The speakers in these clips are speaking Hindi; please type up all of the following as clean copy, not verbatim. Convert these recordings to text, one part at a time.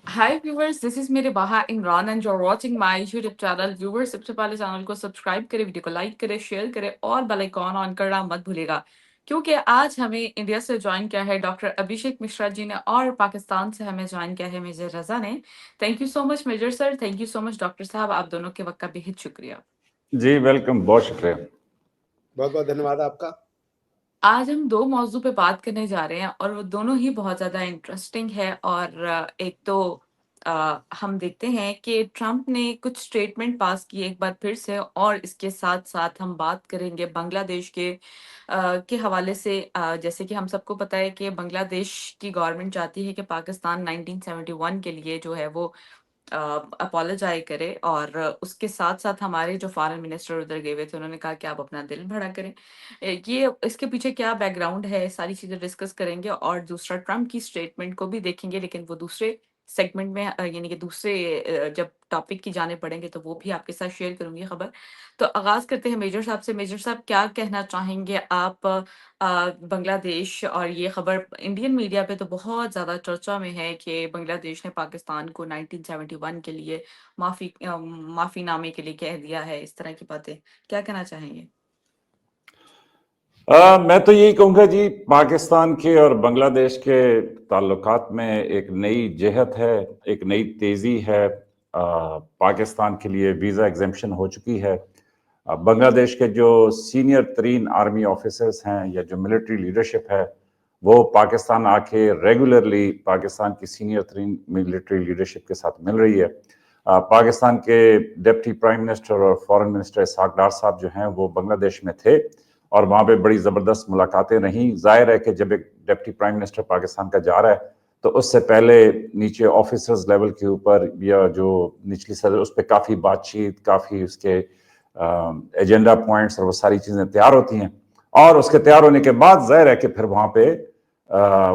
हाय व्यूवर्स, दिस इज मेरे Baha Imran and you are watching my YouTube channel. Viewers, सबसे पहले चैनल को सब्सक्राइब करें, वीडियो को लाइक करें, शेयर करें और बेल आइकॉन ऑन करना मत भूलिएगा, क्योंकि आज हमें इंडिया से ज्वाइन किया है डॉक्टर अभिषेक मिश्रा जी ने और पाकिस्तान से हमें ज्वाइन किया है मेजर रजा ने। Thank you so much major sir, thank you so much doctor साहब, आप दोनों के वक्त का बेहद शुक्रिया। जी वेलकम, बहुत शुक्रिया। बहुत बहुत धन्यवाद आपका। आज हम दो मौजू पे बात करने जा रहे हैं और वो दोनों ही बहुत ज़्यादा इंटरेस्टिंग है। और एक तो हम देखते हैं कि ट्रम्प ने कुछ स्टेटमेंट पास किए एक बार फिर से, और इसके साथ साथ हम बात करेंगे बांग्लादेश के हवाले से। जैसे कि हम सबको पता है कि बांग्लादेश की गवर्नमेंट चाहती है कि पाकिस्तान 1971 के लिए जो है वो अपोलोजाइज करे, और उसके साथ साथ हमारे जो फॉरेन मिनिस्टर उधर गए हुए थे उन्होंने कहा कि आप अपना दिल बड़ा करें। ये इसके पीछे क्या बैकग्राउंड है, सारी चीजें डिस्कस करेंगे, और दूसरा ट्रम्प की स्टेटमेंट को भी देखेंगे, लेकिन वो दूसरे सेगमेंट में, यानी कि दूसरे जब टॉपिक की जाने पड़ेंगे तो वो भी आपके साथ शेयर करूंगी खबर। तो आगाज करते हैं मेजर साहब से। मेजर साहब, क्या कहना चाहेंगे आप? बांग्लादेश और ये खबर इंडियन मीडिया पे तो बहुत ज़्यादा चर्चा में है कि बांग्लादेश ने पाकिस्तान को 1971 के लिए माफीनामे के लिए कह दिया है, इस तरह की बातें, क्या कहना चाहेंगे? मैं तो यही कहूँगा जी, पाकिस्तान के और बांग्लादेश के ताल्लुकात में एक नई जहत है, एक नई तेज़ी है। पाकिस्तान के लिए वीज़ा एग्जेम्पशन हो चुकी है। बांग्लादेश के जो सीनियर तरीन आर्मी ऑफिसर्स हैं या जो मिलिट्री लीडरशिप है, वो पाकिस्तान आके रेगुलरली पाकिस्तान की सीनियर तरीन मिलिट्री लीडरशिप के साथ मिल रही है। पाकिस्तान के डिप्टी प्राइम मिनिस्टर और फॉरेन मिनिस्टर इसहाक डार साहब जो हैं वो बांग्लादेश में थे और वहाँ पे बड़ी ज़बरदस्त मुलाकातें रहीं। जाहिर है कि जब एक डिप्टी प्राइम मिनिस्टर पाकिस्तान का जा रहा है तो उससे पहले नीचे ऑफिसर्स लेवल के ऊपर या जो निचली सदर, उस पर काफ़ी बातचीत, काफ़ी उसके एजेंडा पॉइंट्स और वो सारी चीज़ें तैयार होती हैं। और उसके तैयार होने के बाद जाहिर है कि फिर वहाँ पे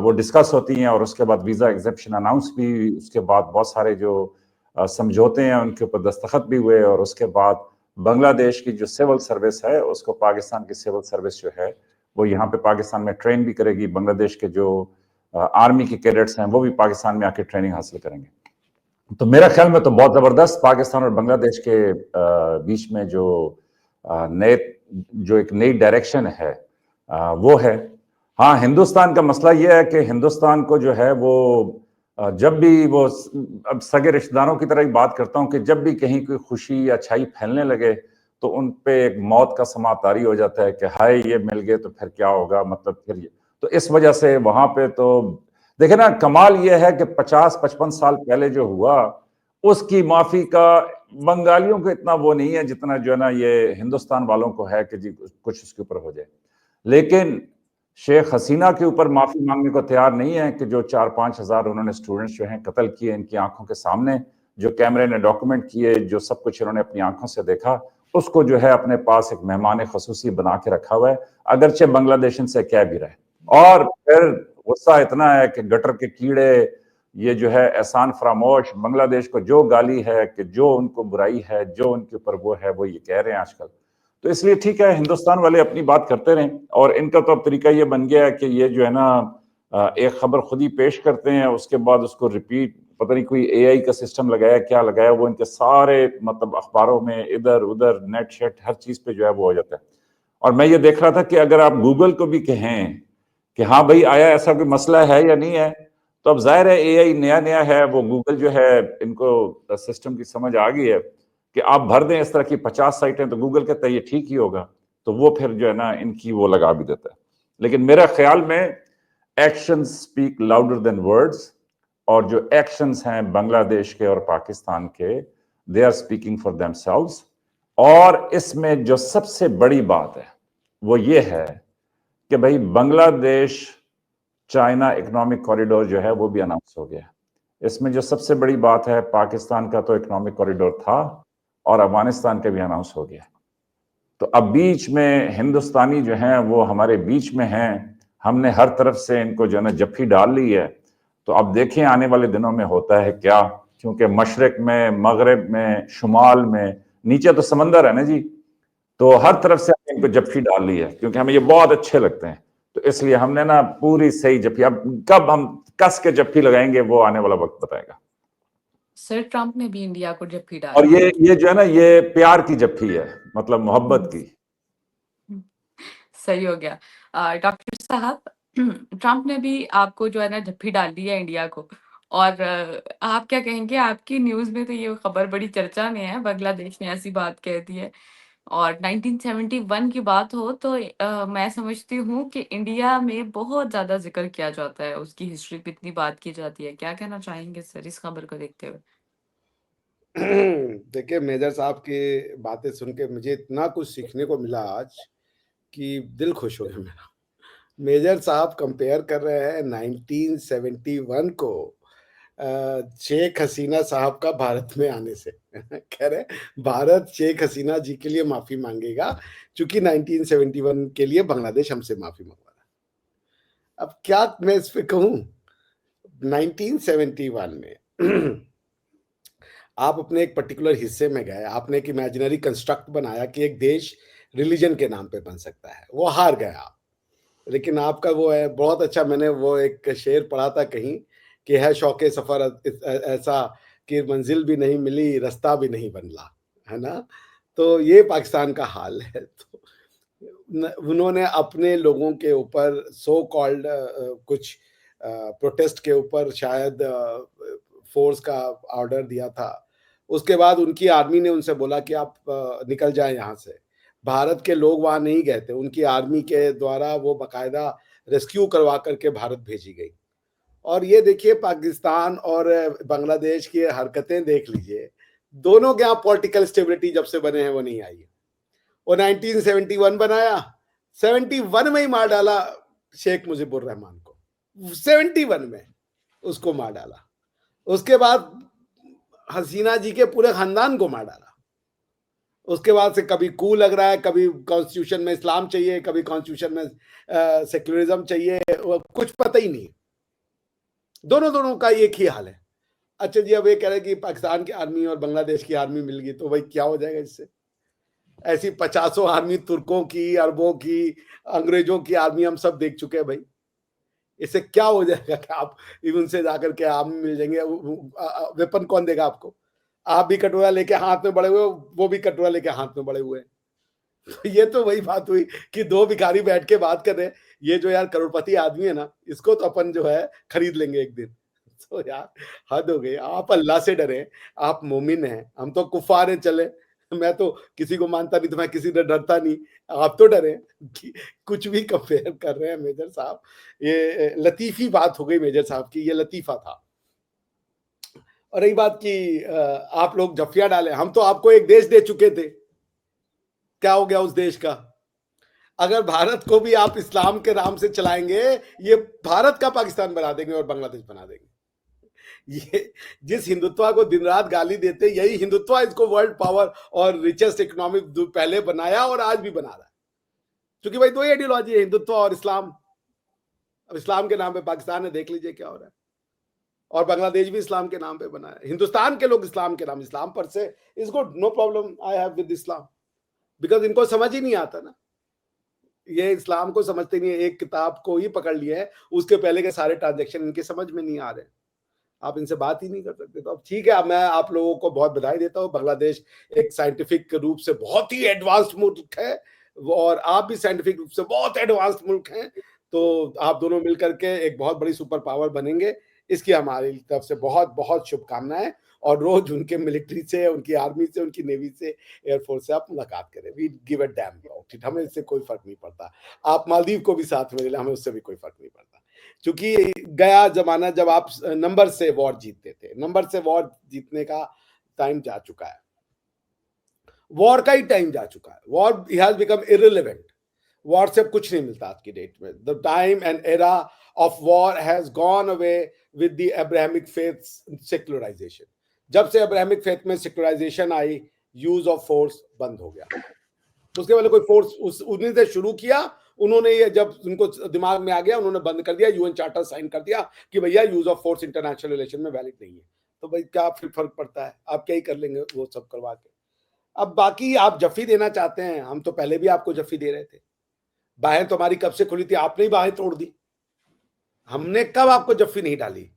वो डिस्कस होती हैं और उसके बाद वीज़ा एग्जेप्शन अनाउंस भी, उसके बाद बहुत सारे जो समझौते हैं उनके ऊपर दस्तखत भी हुए, और उसके बाद बांग्लादेश की जो सिविल सर्विस है उसको पाकिस्तान की सिविल सर्विस जो है वो यहाँ पे पाकिस्तान में ट्रेन भी करेगी। बांग्लादेश के जो आर्मी के कैडेट्स हैं वो भी पाकिस्तान में आके ट्रेनिंग हासिल करेंगे। तो मेरा ख्याल में तो बहुत ज़बरदस्त पाकिस्तान और बांग्लादेश के बीच में जो एक नई डायरेक्शन है वो है। हाँ, हिंदुस्तान का मसला ये है कि हिंदुस्तान को जो है वो जब भी वो, अब सगे रिश्तेदारों की तरह ही बात करता हूँ कि जब भी कहीं कोई खुशी या अच्छाई फैलने लगे तो उन पे एक मौत का समा तारी हो जाता है कि हाय ये मिल गए तो फिर क्या होगा, मतलब फिर ये। तो इस वजह से वहां पे तो देखे ना, कमाल ये है कि 50-55 साल पहले जो हुआ उसकी माफी का बंगालियों को इतना वो नहीं है जितना जो है ना ये हिंदुस्तान वालों को है कि जी कुछ उसके ऊपर हो जाए। लेकिन शेख हसीना के ऊपर माफी मांगने को तैयार नहीं है कि जो 4-5 हजार उन्होंने स्टूडेंट्स जो हैं कत्ल किए इनकी आंखों के सामने, जो कैमरे ने डॉक्यूमेंट किए, जो सब कुछ इन्होंने अपनी आंखों से देखा, उसको जो है अपने पास एक मेहमान खसूसी बना के रखा हुआ है, अगरचे बांग्लादेश से कह भी रहे। और फिर गुस्सा इतना है कि गटर के कीड़े, ये जो है एहसान फरामोश, बांग्लादेश को जो गाली है कि जो उनको बुराई है, जो उनके ऊपर वो है, वो ये कह रहे हैं आजकल। तो इसलिए ठीक है, हिंदुस्तान वाले अपनी बात करते रहें। और इनका तो अब तरीका ये बन गया है कि ये जो है ना एक खबर खुद ही पेश करते हैं, उसके बाद उसको रिपीट, पता नहीं कोई एआई का सिस्टम लगाया क्या लगाया, वो इनके सारे मतलब अखबारों में इधर उधर नेट शेट हर चीज पे जो है वो हो जाता है। और मैं ये देख रहा था कि अगर आप गूगल को भी कहें कि हाँ भाई आया ऐसा कोई मसला है या नहीं है, तो अब जाहिर है एआई नया नया है, वो गूगल जो है इनको सिस्टम की समझ आ गई है कि आप भर दें इस तरह की 50 साइटें तो गूगल कहता है ये ठीक ही होगा, तो वो फिर जो है ना इनकी वो लगा भी देता है। लेकिन मेरा ख्याल में action speak louder than words, और जो एक्शंस हैं बांग्लादेश के और पाकिस्तान के, they are speaking for themselves. और इसमें जो सबसे बड़ी बात है वो ये है कि भाई बांग्लादेश चाइना इकोनॉमिक कॉरिडोर जो है वो भी अनाउंस हो गया। इसमें जो सबसे बड़ी बात है, पाकिस्तान का तो इकोनॉमिक कॉरिडोर था और अफगानिस्तान का भी अनाउंस हो गया। तो अब बीच में हिंदुस्तानी जो हैं वो हमारे बीच में हैं, हमने हर तरफ से इनको जो है ना जफ्फी डाल ली है। तो अब देखें आने वाले दिनों में होता है क्या, क्योंकि मशरक में, मगरब में, शुमाल में, नीचे तो समंदर है ना जी, तो हर तरफ से हमने इनको जफ्फी डाल ली है, क्योंकि हमें ये बहुत अच्छे लगते हैं। तो इसलिए हमने ना पूरी सही जफ्फी, अब कब हम कस के जप्फी लगाएंगे वो आने वाला वक्त बताएगा। सर ट्रंप ने भी इंडिया को जप्फी और डाली है। ये जो है ना, ये प्यार की जप्फी है, मतलब मोहब्बत की। सही हो गया। डॉक्टर साहब, ट्रंप ने भी आपको जो है ना जप्फी डाल दी है इंडिया को। और आप क्या कहेंगे? आपकी न्यूज़ में तो ये खबर बड़ी चर्चा में है, बांग्लादेश ने ऐसी बात कह दी है। और 1971 की बात हो तो मैं समझती हूँ कि इंडिया में बहुत ज़्यादा ज़िक्र किया जाता है, उसकी हिस्ट्री पे इतनी बात की जाती है। क्या कहना चाहेंगे सर इस खबर को देखते हुए? देखिए, मेजर साहब की बातें सुन के मुझे इतना कुछ सीखने को मिला आज कि दिल खुश हो गया मेरा। मेजर साहब कंपेयर कर रहे हैं 1971 को शेख हसीना साहब का भारत में आने से। कह रहे भारत शेख हसीना जी के लिए माफी मांगेगा क्योंकि 1971 के लिए बांग्लादेश हमसे माफी मंगवा रहा। अब क्या मैं इस पे कहूं? 1971 में आप अपने एक पर्टिकुलर हिस्से में गए, आपने एक इमेजिनरी कंस्ट्रक्ट बनाया कि एक देश रिलीजन के नाम पे बन सकता है, वो हार गए आप। लेकिन आपका वो है बहुत अच्छा, मैंने वो एक शेर पढ़ा था कहीं कि है शौके सफर ऐसा कि मंजिल भी नहीं मिली, रास्ता भी नहीं बनला, है ना? तो ये पाकिस्तान का हाल है। तो उन्होंने अपने लोगों के ऊपर सो कॉल्ड कुछ प्रोटेस्ट के ऊपर शायद फोर्स का ऑर्डर दिया था। उसके बाद उनकी आर्मी ने उनसे बोला कि आप निकल जाएं यहाँ से। भारत के लोग वहाँ नहीं गए थे, उनकी आर्मी के द्वारा वो बाकायदा रेस्क्यू करवा करके भारत भेजी गई। और ये देखिए पाकिस्तान और बांग्लादेश की हरकतें देख लीजिए, दोनों के यहाँ पॉलिटिकल स्टेबिलिटी जब से बने हैं वो नहीं आई है। वो 1971 बनाया, 71 में ही मार डाला शेख मुजीबुर रहमान को, 71 में उसको मार डाला। उसके बाद हसीना जी के पूरे खानदान को मार डाला। उसके बाद से कभी कू लग रहा है, कभी कॉन्स्टिट्यूशन में इस्लाम चाहिए, कभी कॉन्स्टिट्यूशन में सेक्युलरिज्म चाहिए, कुछ पता ही नहीं। दोनों का एक ही हाल है। अच्छा जी, अब ये कह रहे हैं कि पाकिस्तान की आर्मी और बांग्लादेश की आर्मी मिल गई तो भाई क्या हो जाएगा इससे? ऐसी 50 आर्मी तुर्कों की, अरबों की, अंग्रेजों की आर्मी हम सब देख चुके हैं भाई। इससे क्या हो जाएगा कि आप उनसे जाकर के आर्मी मिल जाएंगे? वेपन कौन देगा आपको? आप भी कटोरा लेके हाथ में बड़े हुए, वो भी कटोरा लेके हाथ में बड़े हुए। तो ये तो वही बात हुई कि दो भिखारी बैठ के बात कर रहे हैं। ये जो यार करोड़पति आदमी है ना, इसको तो अपन जो है खरीद लेंगे एक दिन। तो यार हद हो गई। आप अल्लाह से डरे, आप मोमिन हैं, हम तो कुफार हैं। चले, मैं तो किसी को मानता नहीं, तो मैं किसी से डरता नहीं। आप तो डरे कि कुछ भी कंपेयर कर रहे हैं मेजर साहब। ये लतीफी बात हो गई मेजर साहब की, ये लतीफा था। और रही बात की आप लोग जफिया डाले, हम तो आपको एक देश दे चुके थे, क्या हो गया उस देश का? अगर भारत को भी आप इस्लाम के नाम से चलाएंगे, ये भारत का पाकिस्तान बना देंगे और बांग्लादेश बना देंगे। ये जिस हिंदुत्व को दिन रात गाली देते, यही हिंदुत्व इसको वर्ल्ड पावर और रिचेस्ट इकोनॉमिक पहले बनाया और आज भी बना रहा है। क्योंकि भाई दो ही आइडियोलॉजी है, हिंदुत्व और इस्लाम। अब इस्लाम के नाम पे पाकिस्तान है, देख लीजिए क्या हो रहा है। और बांग्लादेश भी इस्लाम के नाम पे बना है। हिंदुस्तान के लोग इस्लाम के नाम, इस्लाम per se is good, no problem I have with इस्लाम, बिकॉज इनको समझ ही नहीं आता ना, ये इस्लाम को समझते नहीं है। एक किताब को ही पकड़ लिया है, उसके पहले के सारे ट्रांजेक्शन इनके समझ में नहीं आ रहे। आप इनसे बात ही नहीं कर सकते। तो अब ठीक है, अब मैं आप लोगों को बहुत बधाई देता हूँ। बांग्लादेश एक साइंटिफिक रूप से बहुत ही एडवांस्ड मुल्क है और आप भी साइंटिफिक रूप से बहुत एडवांस्ड मुल्क हैं। तो आप दोनों मिलकर के एक बहुत बड़ी सुपर पावर बनेंगे, इसकी हमारी तरफ से बहुत बहुत शुभकामनाएं। और रोज उनके मिलिट्री से, उनकी आर्मी से, उनकी नेवी से, एयरफोर्स से आप मुलाकात करें। We give a damn about it, हमें इससे कोई फर्क नहीं पड़ता। आप मालदीव को भी साथ में ले लें, हमें उससे भी कोई फर्क नहीं पड़ता। क्योंकि गया जमाना जब आप नंबर से वॉर जीतते थे, नंबर से वॉर जीतने का टाइम जा चुका है। वॉर का ही टाइम जा चुका है। War has become irrelevant. War से कुछ नहीं मिलता आज की डेट में। The time and era of war has gone away with the Abrahamic faith secularisation. जब से अब्राहमिक फेथ में secularisation I, use of force बंद हो गया। उसके पहले कोई फोर्स उन्हीं से शुरू किया, उन्होंने ये जब उनको दिमाग में आ गया, उन्होंने बंद कर दिया। यूएन चार्टर साइन कर दिया कि भैया use of force international relation में वैलिड नहीं है। तो भाई क्या फिर फर्क पड़ता है? आप क्या ही कर लेंगे वो सब करवा के। अब बाकी आप जफ्फी देना चाहते हैं, हम तो पहले भी आपको जफ्फी दे रहे थे। बाहें तो हमारी कब से खुली थी, आपने ही बाहें तोड़ दी। हमने कब आपको जफ्फी नहीं डाली?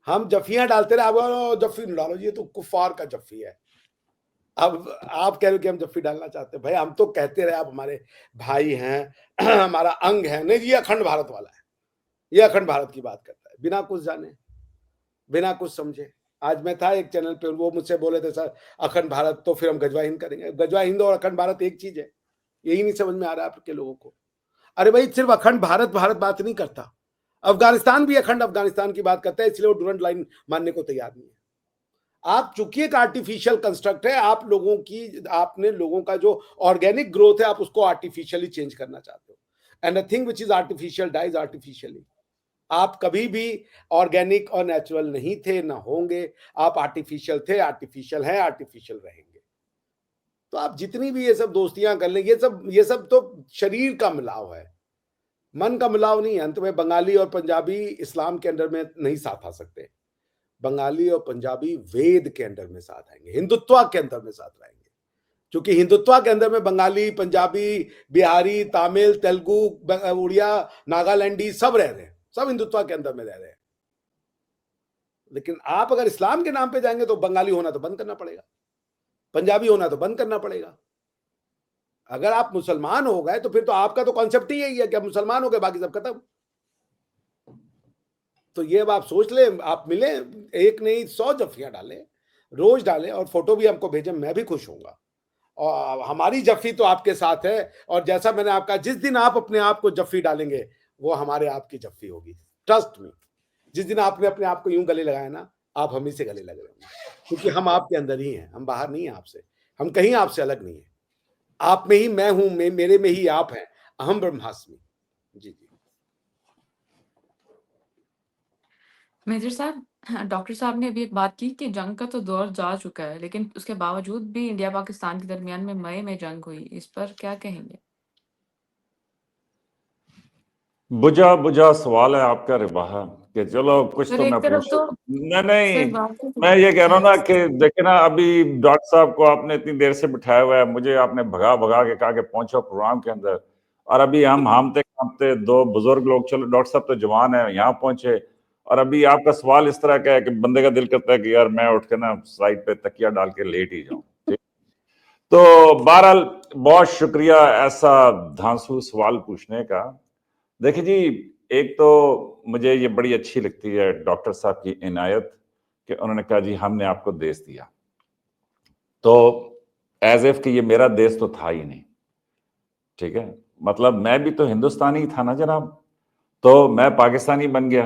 हम जफ्फियां डालते रहे, आप जफ्फी नहीं डालो, ये तो कुफार का जफ्फी है। अब आप कह रहे हो कि हम जफ्फी डालना चाहते हैं। भाई हम तो कहते रहे आप हमारे भाई हैं, हमारा अंग है। नहीं, ये अखंड भारत वाला है, ये अखंड भारत की बात करता है, बिना कुछ जाने, बिना कुछ समझे। आज मैं था एक चैनल पे, वो मुझसे बोले थे सर अखंड भारत तो फिर हम गजवा हिंद करेंगे। गजवा हिंद और अखंड भारत एक चीज है, यही नहीं समझ में आ रहा है आपके लोगों को। अरे भाई सिर्फ अखंड भारत भारत बात नहीं करता, अफगानिस्तान भी अखंड अफगानिस्तान की बात करता है, इसलिए वो डूरंट लाइन मानने को तैयार नहीं है। आप चूंकि एक आर्टिफिशियल कंस्ट्रक्ट है, आप लोगों की, आपने लोगों का जो ऑर्गेनिक ग्रोथ है आप उसको आर्टिफिशियली चेंज करना चाहते हो। And the thing which is artificial dies artificially. आप कभी भी ऑर्गेनिक और नेचुरल नहीं थे, ना होंगे। आप आर्टिफिशियल थे, आर्टिफिशियल हैं, आर्टिफिशियल रहेंगे। तो आप जितनी भी ये सब दोस्तियां कर लें, ये सब तो शरीर का मिलाव है, मन का मिलाव नहीं है। अंत में बंगाली और पंजाबी इस्लाम के अंडर में नहीं साथ आ सकते। बंगाली और पंजाबी वेद के अंडर में साथ आएंगे, हिंदुत्व के अंदर में साथ रहेंगे। क्योंकि हिंदुत्व के अंदर में बंगाली, पंजाबी, बिहारी, तमिल, तेलुगु, उड़िया, नागालैंडी सब रह रहे हैं, सब हिंदुत्व के अंदर में रह रहे हैं। लेकिन आप अगर इस्लाम के नाम पे जाएंगे तो बंगाली होना तो बंद करना पड़ेगा, पंजाबी होना तो बंद करना पड़ेगा। अगर आप मुसलमान हो गए तो फिर तो आपका तो कॉन्सेप्ट ही यही है कि आप मुसलमान हो गए, बाकी सब खत्म। तो ये अब आप सोच ले, आप मिले, एक नहीं 100 जफ्फियां डालें, रोज डालें और फोटो भी हमको भेजें, मैं भी खुश होऊंगा। और हमारी जफ्फी तो आपके साथ है, और जैसा मैंने आपका, जिस दिन आप अपने आप को जफ्फी डालेंगे वो हमारे आपकी जफ्फी होगी, ट्रस्ट मी। जिस दिन आपने अपने आप को यूं गले लगाया ना, आप हम ही से गले लग रहे होंगे, क्योंकि हम आपके अंदर ही हैं, हम बाहर नहीं हैं आपसे, हम कहीं आपसे अलग नहीं है। आप में ही मैं हूं, मेरे में ही आप हैं, अहम ब्रह्मास्मि। जी जी। मेजर साहब, डॉक्टर साहब ने अभी एक बात की कि जंग का तो दौर जा चुका है, लेकिन उसके बावजूद भी इंडिया पाकिस्तान के दरमियान में मई में जंग हुई। इस पर क्या कहेंगे? बुझा बुझा सवाल है आपका रिबाहा, कि चलो कुछ सर तो एक मैं तरफ पूछ, तो नहीं, सर बात तो मैं ये कह रहा हूँ ना हाँ कि देखिए ना, अभी डॉक्टर साहब को आपने इतनी देर से बिठाया हुआ है, मुझे आपने भगा भगा के कहा कि पहुंचो प्रोग्राम के अंदर, और अभी हम हामते कांपते दो बुजुर्ग लोग, चलो डॉक्टर साहब तो जवान है, यहाँ पहुंचे, और अभी आपका सवाल इस तरह का है कि बंदे का दिल करता है कि यार मैं उठ के ना साइड पे तकिया डाल के लेट ही जाऊं। ठीक, तो बहरहाल बहुत शुक्रिया ऐसा धांसू सवाल पूछने का। देखिए जी, एक तो मुझे ये बड़ी अच्छी लगती है डॉक्टर साहब की इनायत कि उन्होंने कहा जी हमने आपको देश दिया, तो एज इफ कि ये मेरा देश तो था ही नहीं। ठीक है, मतलब मैं भी तो हिंदुस्तानी था ना जनाब, तो मैं पाकिस्तानी बन गया,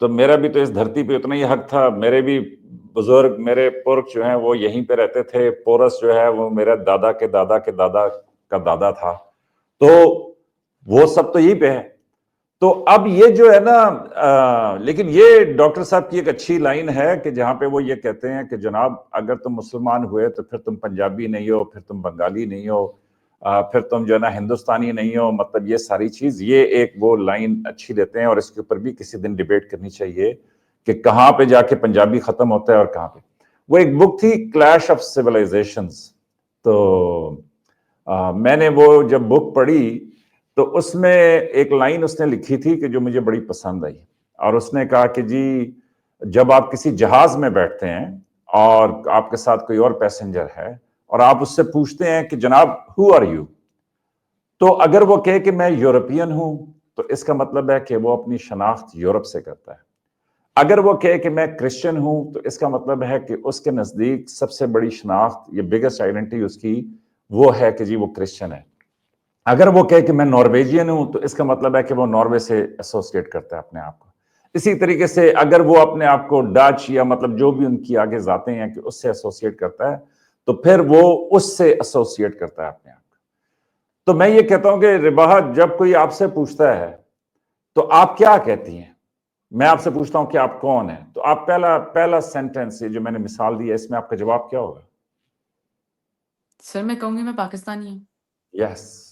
तो मेरा भी तो इस धरती पे उतना ही हक था। मेरे भी बुजुर्ग, मेरे पुरख जो हैं वो यहीं पे रहते थे, पोरस जो है वो मेरे दादा के दादा के दादा का दादा था, तो वो सब तो यहीं पे है। तो अब ये जो है ना, लेकिन ये डॉक्टर साहब की एक अच्छी लाइन है कि जहां पे वो ये कहते हैं कि जनाब अगर तुम मुसलमान हुए तो फिर तुम पंजाबी नहीं हो, फिर तुम बंगाली नहीं हो, फिर तुम जो है ना हिंदुस्तानी नहीं हो, मतलब ये सारी चीज, ये एक वो लाइन अच्छी देते हैं, और इसके ऊपर भी किसी दिन डिबेट करनी चाहिए कि कहाँ पे जाके पंजाबी खत्म होता है और कहाँ पे। वो एक बुक थी क्लैश ऑफ सिविलाइजेशंस, तो मैंने वो जब बुक पढ़ी तो उसमें एक लाइन उसने लिखी थी कि जो मुझे बड़ी पसंद आई, और उसने कहा कि जी जब आप किसी जहाज में बैठते हैं और आपके साथ कोई और पैसेंजर है और आप उससे पूछते हैं कि जनाब हु आर यू, तो अगर वो कहे कि मैं यूरोपियन हूं तो इसका मतलब है कि वो अपनी शनाख्त यूरोप से करता है। अगर वो कहे कि मैं क्रिश्चियन हूं तो इसका मतलब है कि उसके नजदीक सबसे बड़ी शनाख्त, ये बिगेस्ट आइडेंटिटी उसकी वो है कि जी वो क्रिश्चियन है। अगर वो कहे कि मैं नॉर्वेजियन हूं तो इसका मतलब है कि वो नॉर्वे से एसोसिएट करता है अपने आप को। इसी तरीके से अगर वो अपने आप को डच या मतलब जो भी उनकी आगे जाते हैं कि उससे एसोसिएट करता है, तो फिर वो उससे एसोसिएट करता है अपने आप को। तो मैं ये कहता हूं कि रिबाहा, जब कोई आपसे पूछता है तो आप क्या कहती हैं? मैं आपसे पूछता हूं कि आप कौन है, तो आप पहला पहला सेंटेंस जो मैंने मिसाल दी है इसमें आपका जवाब क्या होगा? सर मैं कहूंगी मैं पाकिस्तानी हूँ। यस,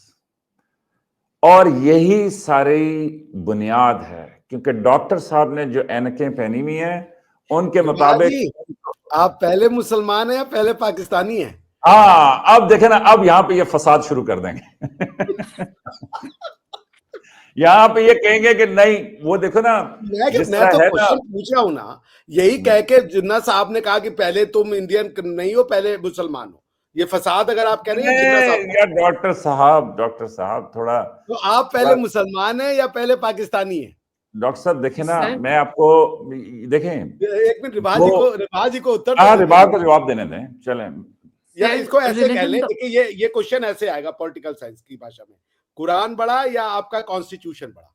और यही सारी बुनियाद है, क्योंकि डॉक्टर साहब ने जो ऐनकें पहनी हुई हैं उनके मुताबिक, जी, आप पहले मुसलमान हैं या पहले पाकिस्तानी हैं? हाँ अब देखें ना, अब यहां पे ये फसाद शुरू कर देंगे। यहाँ पे ये कहेंगे कि नहीं, वो देखो ना जिस मैं तो तरह है ना। क्वेश्चन पूछ रहा हूं ना, यही कह के जिन्ना साहब ने कहा कि पहले तुम इंडियन नहीं हो, पहले मुसलमान हो, ये फसाद अगर आप कह रहे हैं जिन्ना साहब, यार डॉक्टर साहब थोड़ा तो आप थोड़ा पहले मुसलमान हैं या पहले पाकिस्तानी हैं? डॉक्टर साहब देखें ना, सर मैं आपको देखें एक मिनट, वो, रिवाज जी को उत्तर तो हाँ देने रिबात दीजिए, को जवाब देने दें, चलें। या सर इसको ऐसे कह रिलीजन लें, तो देखिए ये क्वेश्चन ऐसे आएगा पॉलिटिकल साइंस की भाषा में, कुरान बड़ा या आपका कॉन्स्टिट्यूशन बड़ा?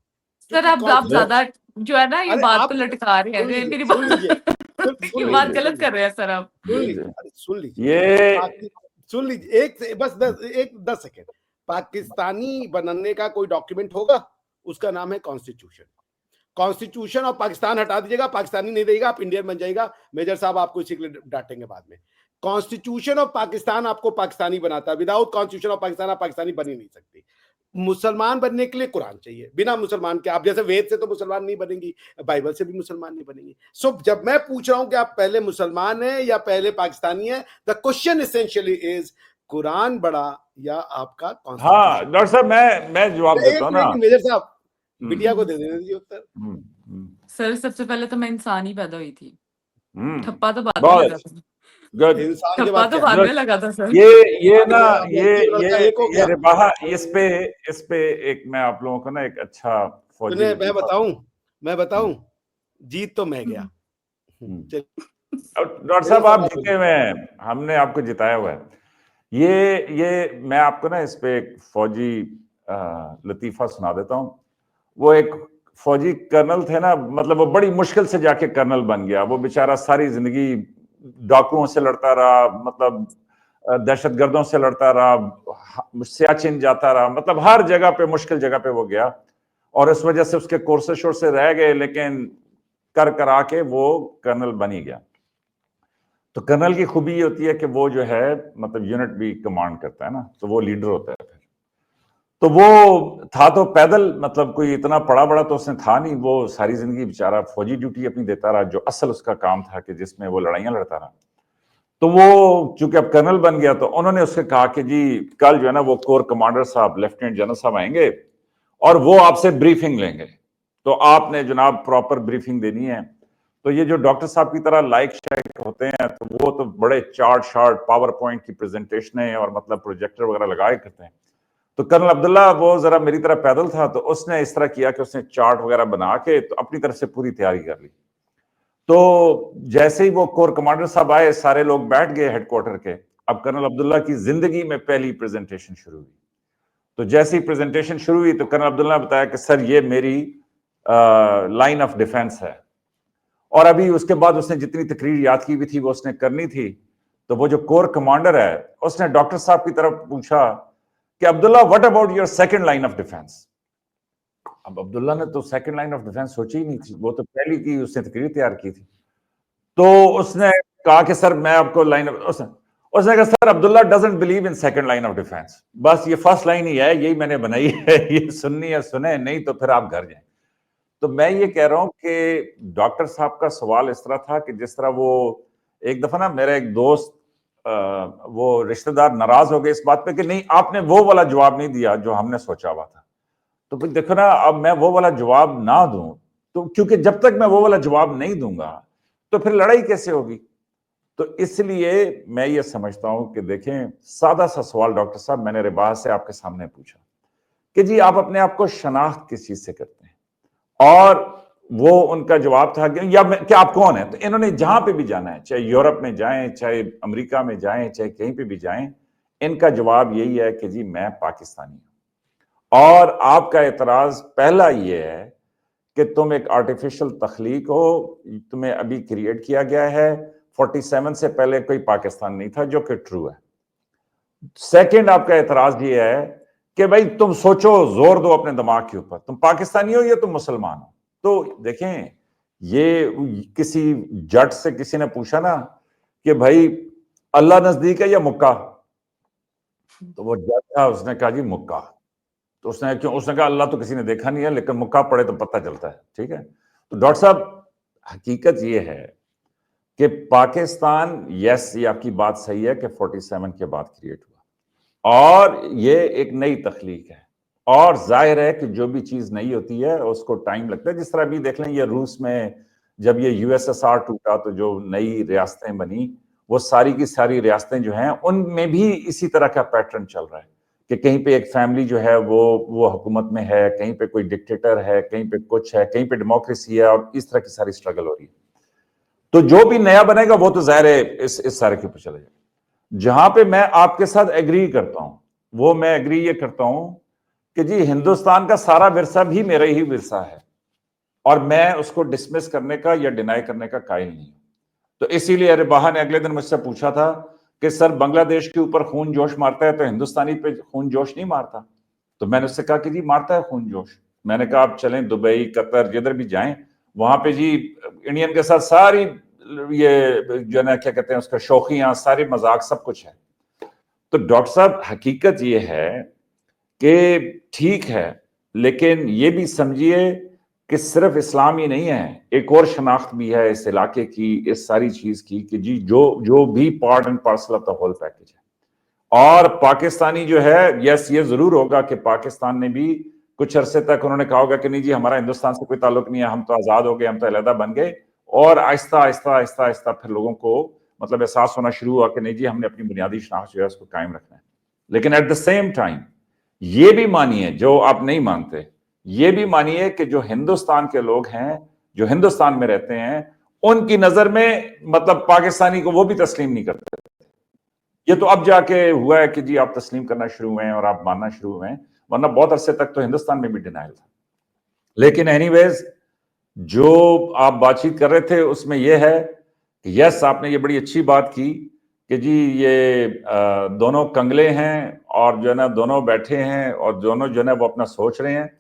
सर क्योंकि आप मैं ज्यादा जो है ना ये अरे बात आप को लटका रहे हैं, सुन लीजिए, मेरी सुन लीजिए, ये सुन बात लीजिए, गलत कर रहे हैं सर आप। सुन लीजिए, अरे सुन लीजिए, ये सुन लीजिए, बस 10 सेकेंड। पाकिस्तानी बनने का कोई डॉक्यूमेंट होगा, उसका नाम है कॉन्स्टिट्यूशन। कॉन्स्टिट्यूशन और पाकिस्तान हटा दीजिएगा, पाकिस्तानी नहीं देगा, आप इंडियन बन जाएगा। मेजर साहब आपको इसी के लिए डांटेंगे बाद में। कॉन्स्टिट्यूशन ऑफ पाकिस्तान आपको पाकिस्तानी बनाता है, विदाउट कॉन्स्टिट्यूशन ऑफ पाकिस्तान आप पाकिस्तानी बन ही नहीं सकती। मुसलमान बनने के लिए कुरान चाहिए, बिना मुसलमान के आप जैसे वेद से तो मुसलमान नहीं बनेंगी, बाइबल से भी मुसलमान नहीं बनेंगी। सो जब मैं पूछ रहा हूं कि आप पहले मुसलमान हैं या पहले पाकिस्तानी हैं, the question essentially is Quran बड़ा या आपका हाँ कॉन्स्टिट्यूशन? डॉक्टर साहब मैं जवाब देता एक हूँ ना। मिनट मेजर साहब, बिटिया को हम्म, दे देने दीजिए उत्तर। हम्म, सर सबसे पहले तो मैं इंसान ही पैदा हुई थी, हम्म, ठप्पा तो बाद में बहुत लगा था। गुड। इंसान के ठप्पा बाद तो क्या है? बाद गुड। में लगा था सर। ये बाद ना में अब ये लड़की और ये लड़का एक हो ये गया। रिबाहा, इस पे एक मैं आप लोगों को ना एक अच्छा फौजी सुने, लतीफा। मैं हम्म, बताऊं, जीत तो मैं गया। हम्म। चलिए अब डॉक्टर मेजर साहब साहब आप आप जीते बोलिए। हुए हैं, हमने आपको जिताया हुआ है। ये मैं आपको ना इस पे एक फौजी लतीफा सुना देता हूँ। वो एक फौजी कर्नल थे ना, मतलब वो बड़ी मुश्किल से जाके कर्नल बन गया। वो बेचारा सारी जिंदगी डाकुओं से लड़ता रहा, मतलब दहशतगर्दों से लड़ता रहा, सियाचिन जाता रहा, मतलब हर जगह पे मुश्किल जगह पे वो गया। और इस वजह से उसके कोर्सेज से रह गए, लेकिन कर करा के वो कर्नल बन ही गया। तो कर्नल की खूबी ये होती है कि वो जो है मतलब यूनिट भी कमांड करता है ना, तो वो लीडर होता है फिर। तो वो था तो पैदल, मतलब कोई इतना पड़ा बड़ा तो उसने था नहीं। वो सारी जिंदगी बेचारा फौजी ड्यूटी अपनी देता रहा, जो असल उसका काम था कि जिसमें वो लड़ाइयां लड़ता रहा। तो वो चूंकि अब कर्नल बन गया, तो उन्होंने उससे कहा कि जी कल जो है ना वो कोर कमांडर साहब, लेफ्टिनेंट जनरल साहब आएंगे और वो आपसे ब्रीफिंग लेंगे, तो आपने जनाब प्रॉपर ब्रीफिंग देनी है। तो ये जो डॉक्टर साहब की तरह लाइक शाइक होते हैं, तो वो तो बड़े चार्ट शार्ट पावर पॉइंट की प्रेजेंटेशनें और मतलब प्रोजेक्टर वगैरह लगाए करते हैं। तो कर्नल अब्दुल्ला वो जरा मेरी तरह पैदल था, तो उसने इस तरह किया कि उसने चार्ट वगैरह बना के तो अपनी तरफ से पूरी तैयारी कर ली। तो जैसे ही वो कोर कमांडर साहब आए, सारे लोग बैठ गए हेडक्वार्टर के। अब कर्नल अब्दुल्ला की जिंदगी में पहली प्रेजेंटेशन शुरू हुई। तो जैसे ही प्रेजेंटेशन शुरू हुई तो कर्नल अब्दुल्ला ने बताया कि सर ये मेरी लाइन ऑफ डिफेंस है। और अभी उसके बाद उसने जितनी तकरीर याद की हुई थी वो उसने करनी थी। तो वो जो कोर कमांडर है उसने डॉक्टर साहब की तरफ पूछा कि Abdullah what about your second line of defence. अब अब्दुल्ला ने तो सेकंड लाइन ऑफ डिफेंस सोची ही नहीं थी, वो तो पहली की उसने तकरीर तैयार की थी। तो उसने कहा कि सर मैं आपको लाइन उसने उसने कहा sir Abdullah doesn't believe in second line of defence, बस ये फर्स्ट लाइन ही है, यही मैंने बनाई है, ये सुननी है सुने, नहीं तो फिर आप घर जाएं। तो मैं ये कह रहा हूं कि डॉक्टर साहब का सवाल इस तरह था कि जिस तरह वो एक दफा ना मेरा एक दोस्त वो रिश्तेदार नाराज हो गए इस बात पे कि नहीं आपने वो वाला जवाब नहीं दिया जो हमने सोचा हुआ था। तो फिर देखो ना, अब मैं वो वाला जवाब ना दूं तो, क्योंकि जब तक मैं वो वाला जवाब नहीं दूंगा तो फिर लड़ाई कैसे होगी। तो इसलिए मैं ये समझता हूं कि देखें, सादा सा सवाल डॉक्टर साहब मैंने रिबाह से आपके सामने पूछा कि जी आप अपने आप को शनाख्त किस चीज से करते हैं, और वो उनका जवाब था कि या क्या आप कौन है। तो इन्होंने जहां पे भी जाना है, चाहे यूरोप में जाएं, चाहे अमेरिका में जाएं, चाहे कहीं पे भी जाएं, इनका जवाब यही है कि जी मैं पाकिस्तानी हूं। और आपका एतराज पहला ये है कि तुम एक आर्टिफिशियल तखलीक हो, तुम्हें अभी क्रिएट किया गया है, 47 से पहले कोई पाकिस्तान नहीं था, जो कि ट्रू है। सेकंड आपका एतराज ये है कि भाई तुम सोचो, जोर दो अपने दिमाग के ऊपर, तुम पाकिस्तानी हो या तुम मुसलमान हो। तो देखें, ये किसी जट से किसी ने पूछा ना कि भाई अल्लाह नजदीक है या मुक्का, तो वो जट था, उसने कहा जी मुक्का। तो उसने कहा अल्लाह तो किसी ने देखा नहीं है, लेकिन मुक्का पड़े तो पता चलता है, ठीक है। तो डॉक्टर साहब हकीकत ये है कि पाकिस्तान, यस ये आपकी बात सही है कि 47 के बाद क्रिएट हुआ और ये एक नई तखलीक है। और जाहिर है कि जो भी चीज नई होती है उसको टाइम लगता है। जिस तरह अभी देख लें, ये रूस में जब ये यूएसएसआर टूटा तो जो नई रियासतें बनी, वो सारी की सारी रियासतें जो हैं उनमें भी इसी तरह का पैटर्न चल रहा है कि कहीं पे एक फैमिली जो है वो हुकूमत में है, कहीं पे कोई डिक्टेटर है, कहीं पे कुछ है, कहीं पे डेमोक्रेसी है, और इस तरह की सारी स्ट्रगल हो रही है। तो जो भी नया बनेगा वो तो जाहिर है इस सारे के ऊपर चलेगा। जहां पे मैं आपके साथ एग्री करता हूं, वो मैं एग्री ये करता हूं कि जी हिंदुस्तान का सारा विरसा भी मेरा ही विरसा है, और मैं उसको डिसमिस करने का या डिनाई करने का कायल नहीं हूं। तो इसीलिए रिबाहा ने अगले दिन मुझसे पूछा था कि सर, बांग्लादेश के ऊपर खून जोश मारता है तो हिंदुस्तानी पे खून जोश नहीं मारता? तो मैंने उससे कहा कि जी मारता है खून जोश। मैंने कहा आप चलें दुबई, कतर, जिधर भी जाएं, वहां पे जी इंडियन के साथ सारी ये जो ना क्या कहते हैं उसका शौकियां, सारी मजाक, सब कुछ है। तो डॉक्टर साहब, हकीकत ये है कि ठीक है, लेकिन ये भी समझिए कि सिर्फ इस्लाम ही नहीं है, एक और शनाख्त भी है इस इलाके की, इस सारी चीज की, कि जी जो जो भी part and parcel of the whole package है। और पाकिस्तानी जो है, यस, ये जरूर होगा कि पाकिस्तान ने भी कुछ अरसे तक उन्होंने कहा होगा कि नहीं जी हमारा हिंदुस्तान से कोई ताल्लुक नहीं है, हम तो आजाद हो गए, हम तो अलहदा बन गए। और आहिस्ता आहिस्ता आहिस्ता आहिस्ता फिर लोगों को मतलब एहसास होना शुरू हुआ कि नहीं जी हमने अपनी बुनियादी शनाख्त जो है उसको कायम रखना है। लेकिन एट द सेम टाइम ये भी मानिए, जो आप नहीं मानते, ये भी मानिए कि जो हिंदुस्तान के लोग हैं, जो हिंदुस्तान में रहते हैं, उनकी नजर में मतलब पाकिस्तानी को वो भी तस्लीम नहीं करते। ये तो अब जाके हुआ है कि जी आप तस्लीम करना शुरू हुए हैं और आप मानना शुरू हुए हैं, वरना बहुत अरसे तक तो हिंदुस्तान में भी डिनाइल था। लेकिन एनीवेज, जो आप बातचीत कर रहे थे उसमें यह है कि यस, आपने ये बड़ी अच्छी बात की कि जी ये दोनों कंगले हैं और जो है ना दोनों बैठे हैं और दोनों जो है ना वो अपना सोच रहे हैं।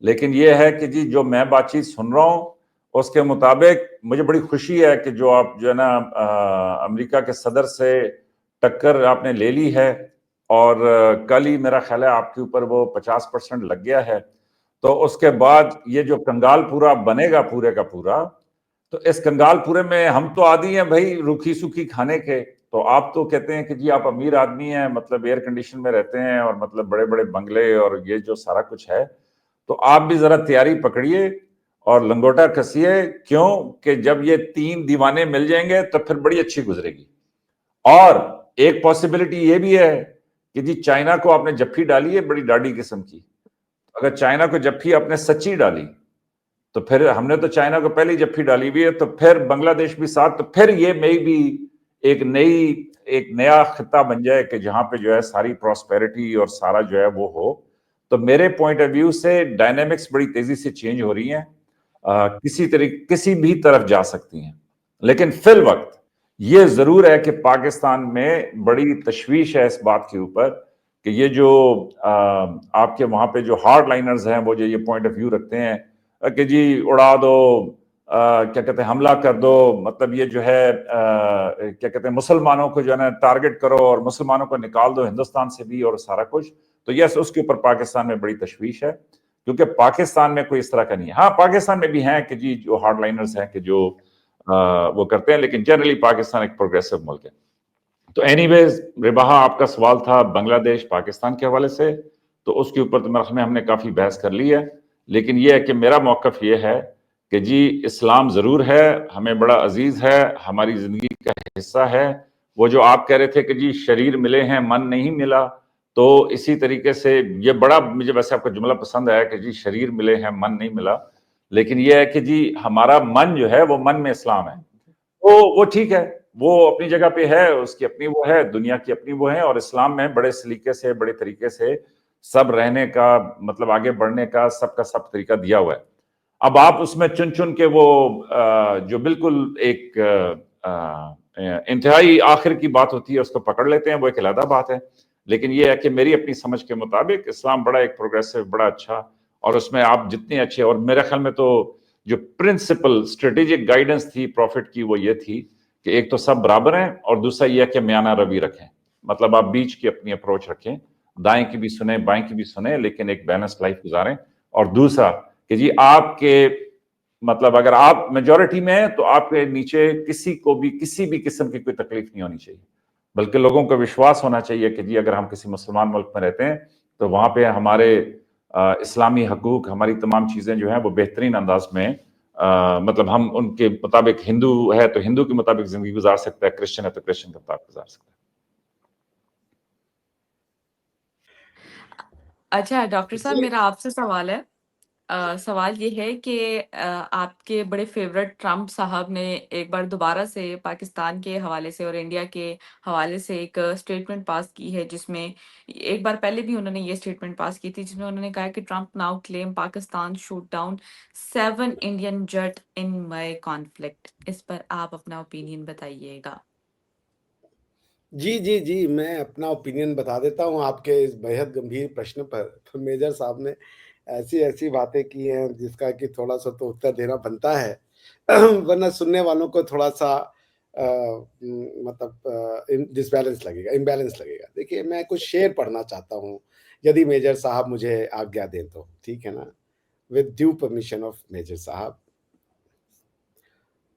लेकिन ये है कि जी जो मैं बातचीत सुन रहा हूँ उसके मुताबिक मुझे बड़ी खुशी है कि जो आप जो है ना अमेरिका के सदर से टक्कर आपने ले ली है, और कल ही मेरा ख्याल है आपके ऊपर वो 50% लग गया है। तो उसके बाद ये जो कंगाल पूरा बनेगा पूरे का पूरा, तो इस कंगाल पूरे में हम तो आदी हैं भाई रूखी सूखी खाने के। तो आप तो कहते हैं कि जी आप अमीर आदमी हैं, मतलब एयर कंडीशन में रहते हैं और मतलब बड़े बड़े बंगले और ये जो सारा कुछ है, तो आप भी जरा तैयारी पकड़िए और लंगोटा कसिए। क्यों कि जब ये 3 दीवाने मिल जाएंगे तो फिर बड़ी अच्छी गुजरेगी। और एक पॉसिबिलिटी ये भी है कि जी चाइना को आपने जफ्फी डाली है बड़ी डाढ़ी किस्म की। अगर चाइना को जफ्फी आपने सच्ची डाली, तो फिर हमने तो चाइना को पहले ही जफ्फी डाली हुई है, तो फिर बांग्लादेश भी साथ, तो फिर ये मे भी एक नया खिता बन जाए कि जहां पे जो है सारी प्रॉस्पेरिटी और सारा जो है वो हो। तो मेरे पॉइंट ऑफ व्यू से डायनेमिक्स बड़ी तेजी से चेंज हो रही हैं, किसी भी तरफ जा सकती हैं। लेकिन फिल वक्त ये जरूर है कि पाकिस्तान में बड़ी तशवीश है इस बात के ऊपर कि ये जो आपके वहां पे जो हार्ड लाइनर्स हैं, वो जो ये पॉइंट ऑफ व्यू रखते हैं कि जी उड़ा दो, क्या कहते हैं हमला कर दो, मतलब ये जो है क्या कहते हैं मुसलमानों को जो है ना टारगेट करो और मुसलमानों को निकाल दो हिंदुस्तान से भी और सारा कुछ। तो यस, उसके ऊपर पाकिस्तान में बड़ी तशवीश है, क्योंकि पाकिस्तान में कोई इस तरह का नहीं है। हाँ, पाकिस्तान में भी हैं कि जी जो हार्ड लाइनर्स हैं कि जो वो करते हैं, लेकिन जनरली पाकिस्तान एक प्रोग्रेसिव मुल्क है। तो एनीवेज रिबाहा, आपका सवाल था बांग्लादेश पाकिस्तान के हवाले से, तो उसके ऊपर तो मेरे में हमने काफी बहस कर ली है। लेकिन यह है कि मेरा मौकफ ये है कि जी इस्लाम जरूर है, हमें बड़ा अजीज है, हमारी जिंदगी का हिस्सा है। वो जो आप कह रहे थे कि जी शरीर मिले हैं मन नहीं मिला, तो इसी तरीके से ये बड़ा मुझे वैसे आपका जुमला पसंद आया कि जी शरीर मिले हैं मन नहीं मिला। लेकिन यह है कि जी हमारा मन जो है वो मन में इस्लाम है, वो ठीक है, वो अपनी जगह पे है, उसकी अपनी वो है, दुनिया की अपनी वो है, और इस्लाम में बड़े सलीके से बड़े तरीके से सब रहने का मतलब आगे बढ़ने का सबका सब तरीका दिया हुआ है। अब आप उसमें चुन चुन के वो जो बिल्कुल एक इंतहाई आखिर की बात होती है उसको पकड़ लेते हैं, वो एक अलग बात है। लेकिन ये है कि मेरी अपनी समझ के मुताबिक इस्लाम बड़ा एक प्रोग्रेसिव, बड़ा अच्छा, और उसमें आप जितने अच्छे, और मेरे ख्याल में तो जो प्रिंसिपल स्ट्रेटेजिक गाइडेंस थी प्रॉफिट की वो ये थी कि एक तो सब बराबर हैं, और दूसरा ये है कि म्याना रवि रखें, मतलब आप बीच की अपनी अप्रोच रखें, दाएं की भी सुने बाएं की भी सुने, लेकिन एक बैलेंस लाइफ गुजारें। और दूसरा कि जी आपके मतलब अगर आप मेजोरिटी में हैं तो आपके नीचे किसी को भी किसी भी किस्म की कोई तकलीफ नहीं होनी चाहिए, बल्कि लोगों को विश्वास होना चाहिए कि जी अगर हम किसी मुसलमान मुल्क में रहते हैं तो वहां पे हमारे इस्लामी हकूक, हमारी तमाम चीज़ें जो हैं वो बेहतरीन अंदाज में मतलब हम उनके मुताबिक, हिंदू है तो हिंदू के मुताबिक ज़िंदगी गुजार सकता है, क्रिश्चियन है तो क्रिश्चियन के मुताबिक गुजार सकता है। अच्छा डॉक्टर साहब, इसलिए मेरा आपसे सवाल है। सवाल ये है कि आपके बड़े फेवरेट ट्रम्प साहब ने एक बार दोबारा से पाकिस्तान के हवाले से और इंडिया के हवाले से एक स्टेटमेंट पास की है, जिसमें एक बार पहले भी उन्होंने ये स्टेटमेंट पास की थी, जिसमें उन्होंने कहा कि Trump now claim Pakistan shoot down 7 Indian jet in May conflict. इस पर आप अपना ओपिनियन बताइएगा। जी, मैं अपना ओपिनियन बता देता हूँ आपके इस बेहद गंभीर प्रश्न पर। तो मेजर साहब ने ऐसी-ऐसी बातें की हैं जिसका कि थोड़ा-सा तो उत्तर देना बनता है। वरना सुनने वालों को थोड़ा-सा मतलब डिसबैलेंस लगेगा, इम्बैलेंस लगेगा। देखिए, मैं कुछ शेर पढ़ना चाहता हूँ, यदि मेजर साहब मुझे आज्ञा दें तो, ठीक है ना? With due permission of major साहब।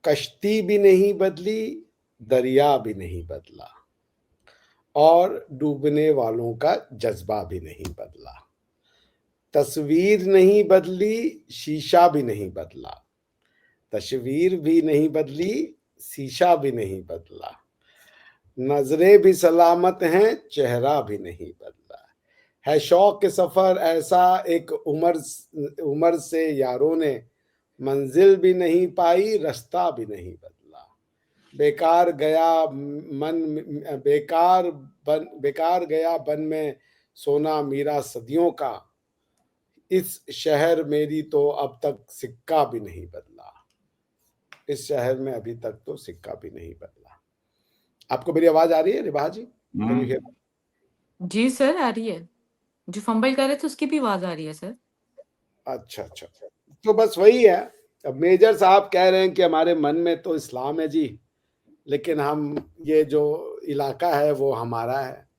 कश्ती भी नहीं बदली, दरिया भी नहीं बदला और डूबने वालों का जज्बा भी नहीं बदला। तस्वीर नहीं बदली, शीशा भी नहीं बदला। तस्वीर भी नहीं बदली, शीशा भी नहीं बदला। नजरें भी सलामत हैं, चेहरा भी नहीं बदला। है शौक के सफर ऐसा, एक उम्र से यारों ने मंजिल भी नहीं पाई, रास्ता भी नहीं बदला। बेकार गया मन, बेकार गया बन में सोना मीरा सदियों का। इस शहर मेरी तो अब तक सिक्का भी नहीं बदला। इस शहर में अभी तक तो सिक्का भी नहीं बदला। आपको मेरी आवाज आ रही है Ribha ji? Can you hear? जी सर, आ रही है। जो फंबल कर रहे थे उसकी भी आवाज आ रही है सर। अच्छा अच्छा, तो बस वही है। अब मेजर साहब कह रहे हैं कि हमारे मन में तो इस्लाम है जी, लेकिन हम ये जो इलाका है वो हमारा है।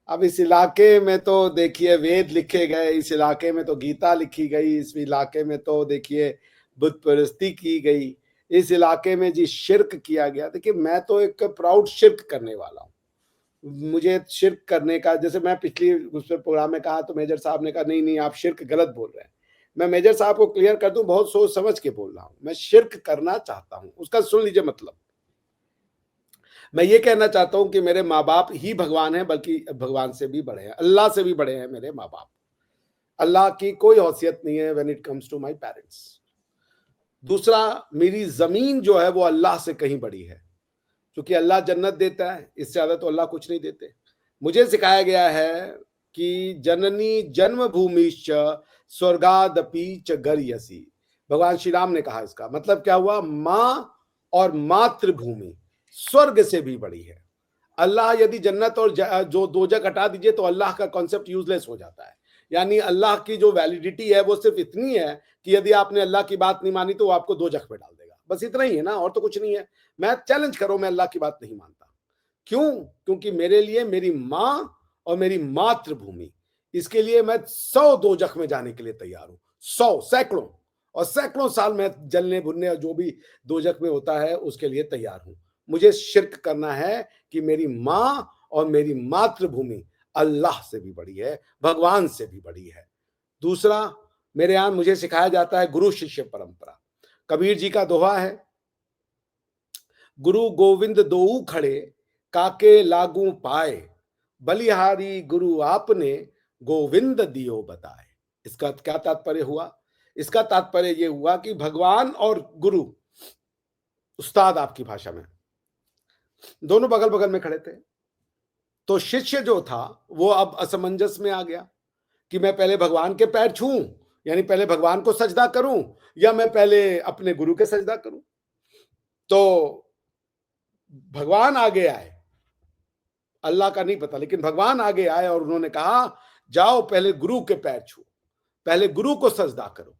अब इस इलाके में तो देखिए वेद लिखे गए, इस इलाके में तो गीता लिखी गई, इस इलाके में तो देखिए बुत परस्ती की गई, इस इलाके में जी शिर्क किया गया। देखिए, मैं तो एक प्राउड शिर्क करने वाला हूँ। मुझे शिर्क करने का, जैसे मैं पिछली उस प्रोग्राम में कहा तो मेजर साहब ने कहा नहीं नहीं आप शिर्क गलत बोल रहे हैं। मैं मेजर साहब को क्लियर कर दूं, बहुत सोच समझ के बोल रहा हूं। मैं शिर्क करना चाहता हूं, उसका सुन लीजिए मतलब। मैं ये कहना चाहता हूं कि मेरे माँ बाप ही भगवान है, बल्कि भगवान से भी बड़े हैं, अल्लाह से भी बड़े हैं मेरे माँ बाप। अल्लाह की कोई हैसियत नहीं है when it comes to my parents. दूसरा, मेरी जमीन जो है वो अल्लाह से कहीं बड़ी है, क्योंकि अल्लाह जन्नत देता है, इससे ज्यादा तो अल्लाह कुछ नहीं देते। मुझे सिखाया गया है कि जननी जन्मभूमिश्च स्वर्गादपि च गर्यसी। भगवान श्री राम ने कहा, इसका मतलब क्या हुआ? माँ और मातृभूमि स्वर्ग से भी बड़ी है। अल्लाह यदि जन्नत और जो दोजक हटा दीजिए तो अल्लाह का कॉन्सेप्ट यूजलेस हो जाता है। यानी अल्लाह की जो वैलिडिटी है वो सिर्फ इतनी है कि यदि आपने अल्लाह की बात नहीं मानी तो वो आपको दोजख में डाल देगा, बस इतना ही है ना, और तो कुछ नहीं है। मैं चैलेंज करो, मैं अल्लाह की बात नहीं मानता। क्यों? क्योंकि मेरे लिए मेरी माँ और मेरी मातृभूमि, इसके लिए मैं 100 दोजख में जाने के लिए तैयार हूं। 100, सैकड़ों, और सैकड़ों साल मैं जलने भुनने जो भी दोजख में होता है उसके लिए तैयार हूं। मुझे शिर्क करना है कि मेरी माँ और मेरी मातृभूमि अल्लाह से भी बड़ी है, भगवान से भी बड़ी है। दूसरा, मेरे यहां मुझे सिखाया जाता है गुरु शिष्य परंपरा। कबीर जी का दोहा है, गुरु गोविंद दोऊ खड़े, काके लागू पाए, बलिहारी गुरु आपने, गोविंद दियो बताए। इसका क्या तात्पर्य हुआ? इसका तात्पर्य यह हुआ कि भगवान और गुरु, उस्ताद आपकी भाषा में, दोनों बगल बगल में खड़े थे। तो शिष्य जो था वो अब असमंजस में आ गया कि मैं पहले भगवान के पैर छूऊं, यानी पहले भगवान को सजदा करूं, या मैं पहले अपने गुरु के सजदा करूं। तो भगवान आगे आए, अल्लाह का नहीं पता, लेकिन भगवान आगे आए और उन्होंने कहा जाओ पहले गुरु के पैर छू, पहले गुरु को सजदा करो,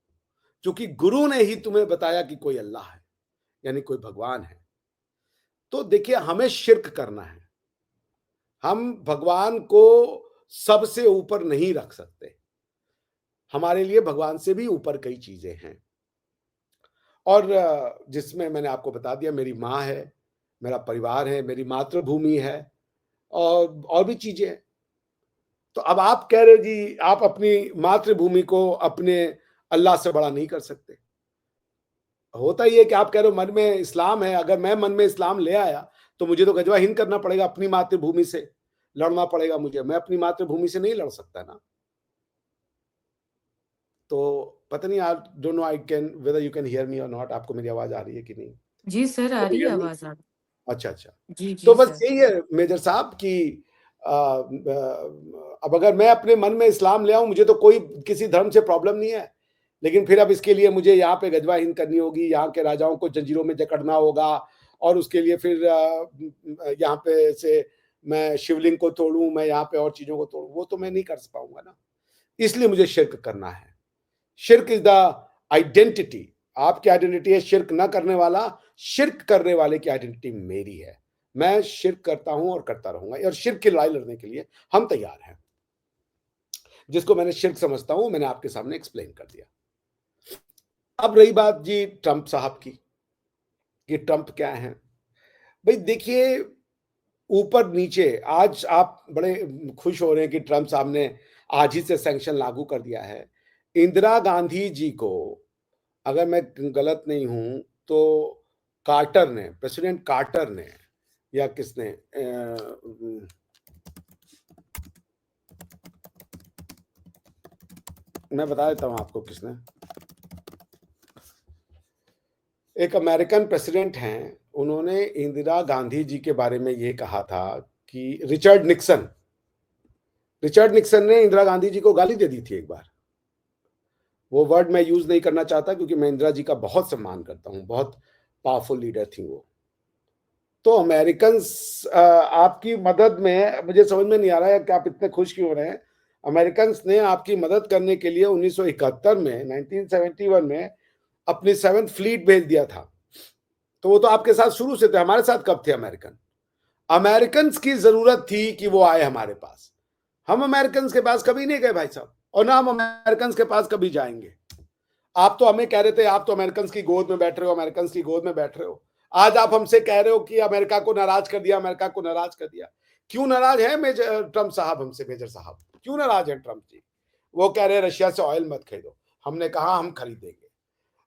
क्योंकि गुरु ने ही तुम्हें बताया कि कोई अल्लाह है, यानी कोई भगवान है। तो देखिए, हमें शिर्क करना है। हम भगवान को सबसे ऊपर नहीं रख सकते। हमारे लिए भगवान से भी ऊपर कई चीजें हैं, और जिसमें मैंने आपको बता दिया, मेरी माँ है, मेरा परिवार है, मेरी मातृभूमि है, और भी चीजें हैं। तो अब आप कह रहे हो जी आप अपनी मातृभूमि को अपने अल्लाह से बड़ा नहीं कर सकते। होता ही है कि आप कह रहे हो मन में इस्लाम है, अगर मैं मन में इस्लाम ले आया तो मुझे तो गजवा हिंद करना पड़ेगा, अपनी मातृभूमि से लड़ना पड़ेगा मुझे, मैं अपनी मातृभूमि से नहीं लड़ सकता ना। तो पता नहीं, I don't know I can whether you can hear me और नॉट, आपको मेरी आवाज आ रही है कि नहीं? जी सर, आ कैन यू रही है हियर मी? आवाज़ आप। अच्छा, अच्छा। जी, तो जी बस सर। यही है मेजर साहब कि अब अगर मैं अपने मन में इस्लाम ले आऊं, मुझे तो कोई किसी धर्म से प्रॉब्लम नहीं है, लेकिन फिर अब इसके लिए मुझे यहाँ पे गजवा हिंद करनी होगी, यहाँ के राजाओं को जंजीरों में जकड़ना होगा, और उसके लिए फिर यहाँ पे से मैं शिवलिंग को तोड़ूं, मैं यहाँ पे और चीजों को तोड़ूं, वो तो मैं नहीं कर पाऊंगा ना। इसलिए मुझे शिर्क करना है। शिर्क इज द आइडेंटिटी, आपकी आइडेंटिटी है शिर्क ना करने वाला, शिर्क करने वाले की आइडेंटिटी मेरी है। मैं शिर्क करता हूं और करता रहूंगा, और शिर्क की लड़ाई लड़ने के लिए हम तैयार हैं। जिसको मैंने शिर्क समझता हूं, मैंने आपके सामने एक्सप्लेन कर दिया। अब रही बात जी ट्रंप साहब की, कि ट्रंप क्या है। भाई देखिए, ऊपर नीचे आज आप बड़े खुश हो रहे हैं कि ट्रंप साहब ने आज ही से सैंक्शन लागू कर दिया है। इंदिरा गांधी जी को, अगर मैं गलत नहीं हूं तो कार्टर ने, प्रेसिडेंट कार्टर ने, या किसने, मैं बता देता हूं आपको किसने, एक अमेरिकन प्रेसिडेंट हैं, उन्होंने इंदिरा गांधी जी के बारे में ये कहा था कि रिचर्ड निक्सन, रिचर्ड निक्सन ने इंदिरा गांधी जी को गाली दे दी थी एक बार। वो वर्ड मैं यूज नहीं करना चाहता क्योंकि मैं इंदिरा जी का बहुत सम्मान करता हूं, बहुत पावरफुल लीडर थी वो। तो अमेरिकन आपकी मदद में, मुझे समझ में नहीं आ रहा है कि आप इतने खुश क्यों हो रहे हैं। अमेरिकन ने आपकी मदद करने के लिए 1971 में, 1971 में अपनी 7th फ्लीट भेज दिया था। तो वो तो आपके साथ शुरू से थे, हमारे साथ कब थे अमेरिकन? अमेरिकन की जरूरत थी कि वो आए हमारे पास। हम अमेरिकन के पास कभी नहीं गए भाई साहब, और ना हम अमेरिकन के पास कभी जाएंगे। आप तो हमें कह रहे थे आप तो अमेरिकन की गोद में बैठ रहे हो, अमेरिकन की गोद में बैठ रहे हो। आज आप हमसे कह रहे हो कि अमेरिका को नाराज कर दिया, अमेरिका को नाराज कर दिया। क्यों नाराज है मेजर ट्रंप साहब हमसे? मेजर साहब क्यों नाराज है ट्रंप जी? वो कह रहे हैं रशिया से ऑयल मत खरीदो, हमने कहा हम खरीदेंगे।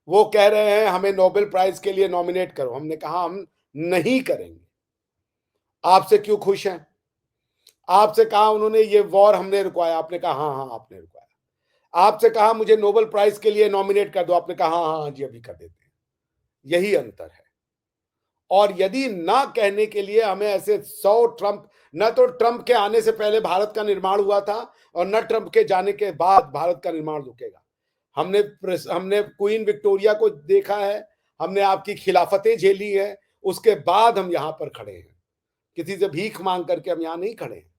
वो कह रहे हैं हमें नोबेल प्राइज के लिए नॉमिनेट करो, हमने कहा हम नहीं करेंगे। आपसे क्यों खुश हैं? आपसे कहा उन्होंने ये वॉर हमने रुकवाया, आपने कहा हाँ हाँ आपने रुकवाया। आपसे कहा मुझे नोबेल प्राइज के लिए नॉमिनेट कर दो, आपने कहा हाँ हाँ जी अभी कर देते हैं। यही अंतर है। और यदि ना कहने के लिए हमें ऐसे 100 ट्रंप, न तो ट्रंप के आने से पहले भारत का निर्माण हुआ था और न ट्रंप के जाने के बाद भारत का निर्माण रुकेगा। हमने क्वीन विक्टोरिया को देखा है, हमने आपकी खिलाफतें झेली है, उसके बाद हम यहां पर खड़े हैं। किसी से भीख मांग करके हम यहां नहीं खड़े हैं,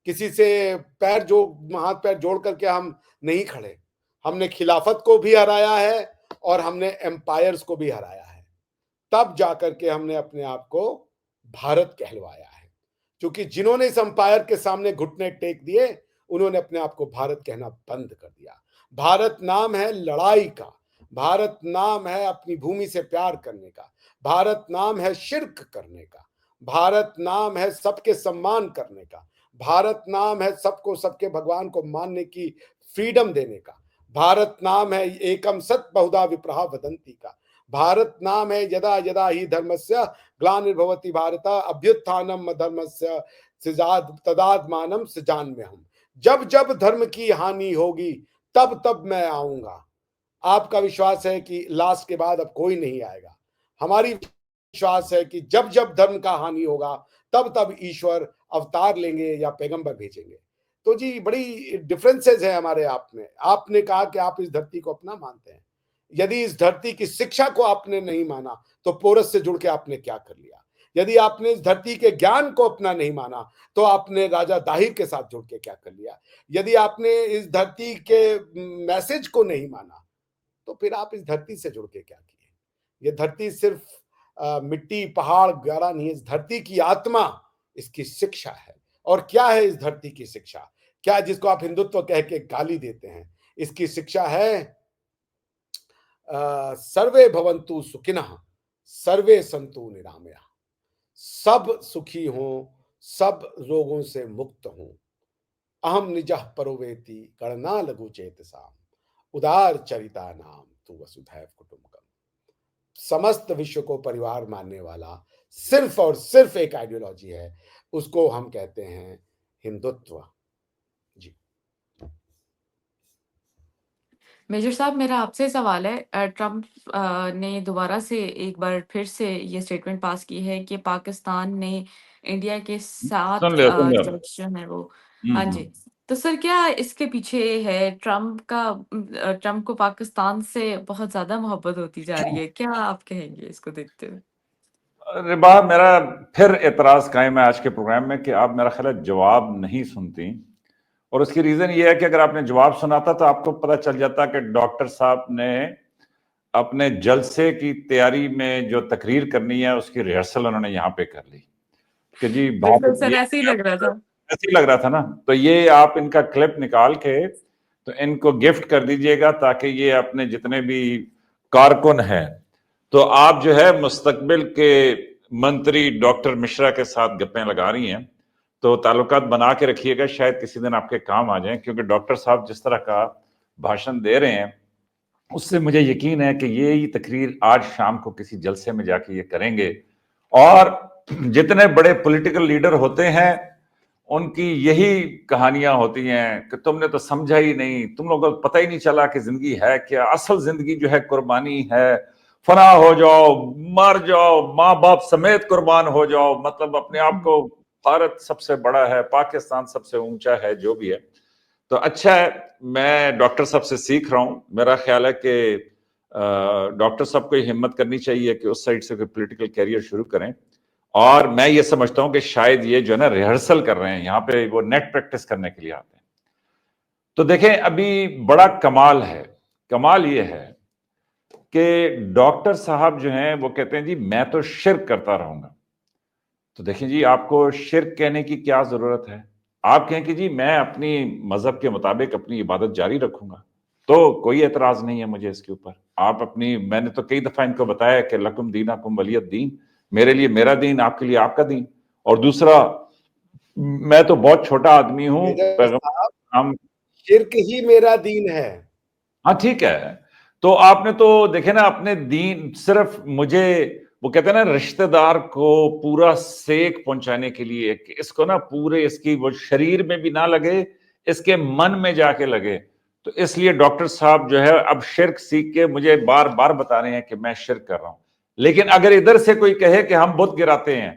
किसी से हाथ पैर जोड़ करके हम नहीं खड़े। हमने खिलाफत को भी हराया है और हमने एम्पायर्स को भी हराया है, तब जाकर के हमने अपने आप को भारत कहलवाया है। क्योंकि जिन्होंने इस एम्पायर के सामने घुटने टेक दिए, उन्होंने अपने आप को भारत कहना बंद कर दिया। भारत नाम है लड़ाई का, भारत नाम है अपनी भूमि से प्यार करने का, भारत नाम है शिर्क करने का, भारत नाम है सबके सम्मान करने का, भारत नाम है सबको सबके भगवान को मानने की फ्रीडम देने का, भारत नाम है एकम सत बहुधा विप्रहा वदंती का, भारत नाम है यदा यदा ही धर्मस्य ग्लानिर्भवति भारत अभ्युत्थानम धर्मस्य तदात्मानम सृजाम्यहम्। जब जब धर्म की हानि होगी तब तब मैं आऊंगा। आपका विश्वास है कि लास्ट के बाद अब कोई नहीं आएगा। हमारी विश्वास है कि जब जब धर्म का हानि होगा तब तब ईश्वर अवतार लेंगे या पैगंबर भेजेंगे। तो जी बड़ी डिफरेंसेस है हमारे आप में। आपने कहा कि आप इस धरती को अपना मानते हैं। यदि इस धरती की शिक्षा को आपने नहीं माना तो पोरस से जुड़ के आपने क्या कर लिया? यदि आपने इस धरती के ज्ञान को अपना नहीं माना तो आपने राजा दाहिर के साथ जुड़ के क्या कर लिया? यदि आपने इस धरती के मैसेज को नहीं माना तो फिर आप इस धरती से जुड़ के क्या किए? ये धरती सिर्फ मिट्टी पहाड़ गारा नहीं है, इस धरती की आत्मा इसकी शिक्षा है। और क्या है इस धरती की शिक्षा? क्या जिसको आप हिंदुत्व कह के गाली देते हैं, इसकी शिक्षा है सर्वे भवन्तु सुखिनः सर्वे सन्तु निरामया। सब सुखी हों, सब रोगों से मुक्त हों, अहम निजः परोवेति गणना लघु चेतसाम उदार चरिता नाम तु वसुधैव कुटुंबकम। समस्त विश्व को परिवार मानने वाला सिर्फ और सिर्फ एक आइडियोलॉजी है, उसको हम कहते हैं हिंदुत्व। जी। मेजर साहब, मेरा आपसे सवाल है, ट्रम्प ने दोबारा से एक बार फिर से ये स्टेटमेंट पास की है कि पाकिस्तान ने इंडिया के 7 सुन लियो। जज जो हैं वो, हाँ जी। तो सर क्या इसके पीछे है? ट्रम्प को पाकिस्तान से बहुत ज़्यादा मोहब्बत होती जा रही है, क्या आप कहेंगे इसको देखते हुए? रिबा, मेरा फिर एतराज कायम है आज के प्रोग्राम में कि आप मेरा ख्याल है जवाब नहीं सुनती, और उसकी रीजन ये है कि अगर आपने जवाब सुना था तो आपको पता चल जाता कि डॉक्टर साहब ने अपने जलसे की तैयारी में जो तकरीर करनी है उसकी रिहर्सल उन्होंने यहाँ पे कर ली कि जी बिल्कुल भारत, सर, ये ऐसे ही लग रहा था। ऐसे ही लग रहा था ना। तो ये आप इनका क्लिप निकाल के तो इनको गिफ्ट कर दीजिएगा ताकि ये अपने जितने भी कारकुन हैं, तो आप जो है मुस्तकबिल के मंत्री डॉक्टर मिश्रा के साथ गप्पे लगा रही हैं, तो ताल्लुकात बना के रखिएगा, शायद किसी दिन आपके काम आ जाए। क्योंकि डॉक्टर साहब जिस तरह का भाषण दे रहे हैं उससे मुझे यकीन है कि ये ही तकरीर आज शाम को किसी जलसे में जाके ये करेंगे। और जितने बड़े पॉलिटिकल लीडर होते हैं उनकी यही कहानियां होती हैं कि तुमने तो समझा ही नहीं, तुम लोगों को पता ही नहीं चला कि जिंदगी है क्या, असल जिंदगी जो है कुर्बानी है, फना हो जाओ, मर जाओ, माँ बाप समेत कुर्बान हो जाओ, मतलब अपने आप को भारत सबसे बड़ा है, पाकिस्तान सबसे ऊंचा है, जो भी है। तो अच्छा है, मैं डॉक्टर साहब से सीख रहा हूं। मेरा ख्याल है कि डॉक्टर साहब को हिम्मत करनी चाहिए कि उस साइड से कोई पॉलिटिकल कैरियर शुरू करें। और मैं ये समझता हूं कि शायद ये जो है ना रिहर्सल कर रहे हैं, यहाँ पे वो नेट प्रैक्टिस करने के लिए आते हैं। तो देखें, अभी बड़ा कमाल है, कमाल ये है कि डॉक्टर साहब जो हैं वो कहते हैं जी मैं तो शिर्क करता रहूंगा। तो देखिए जी, आपको शिर्क कहने की क्या जरूरत है? आप कहें कि जी मैं अपनी मजहब के मुताबिक अपनी इबादत जारी रखूंगा, तो कोई एतराज नहीं है मुझे इसके ऊपर। आप अपनी, मैंने तो कई दफा इनको बताया कि लकुम दीनकुम वलियद दीन, मेरे लिए मेरा दीन, आपके लिए आपका दीन। और दूसरा, मैं तो बहुत छोटा आदमी हूं, मेजर साहब, हम, शिर्क ही मेरा दीन है। हाँ ठीक है। तो आपने तो देखे ना अपने दीन, सिर्फ मुझे, वो कहते हैं ना रिश्तेदार को पूरा सेक पहुंचाने के लिए कि इसको ना पूरे इसकी वो शरीर में भी ना लगे, इसके मन में जाके लगे। तो इसलिए डॉक्टर साहब जो है अब शिर्क सीख के मुझे बार बार बता रहे हैं कि मैं शिर्क कर रहा हूं। लेकिन अगर इधर से कोई कहे कि हम बुत गिराते हैं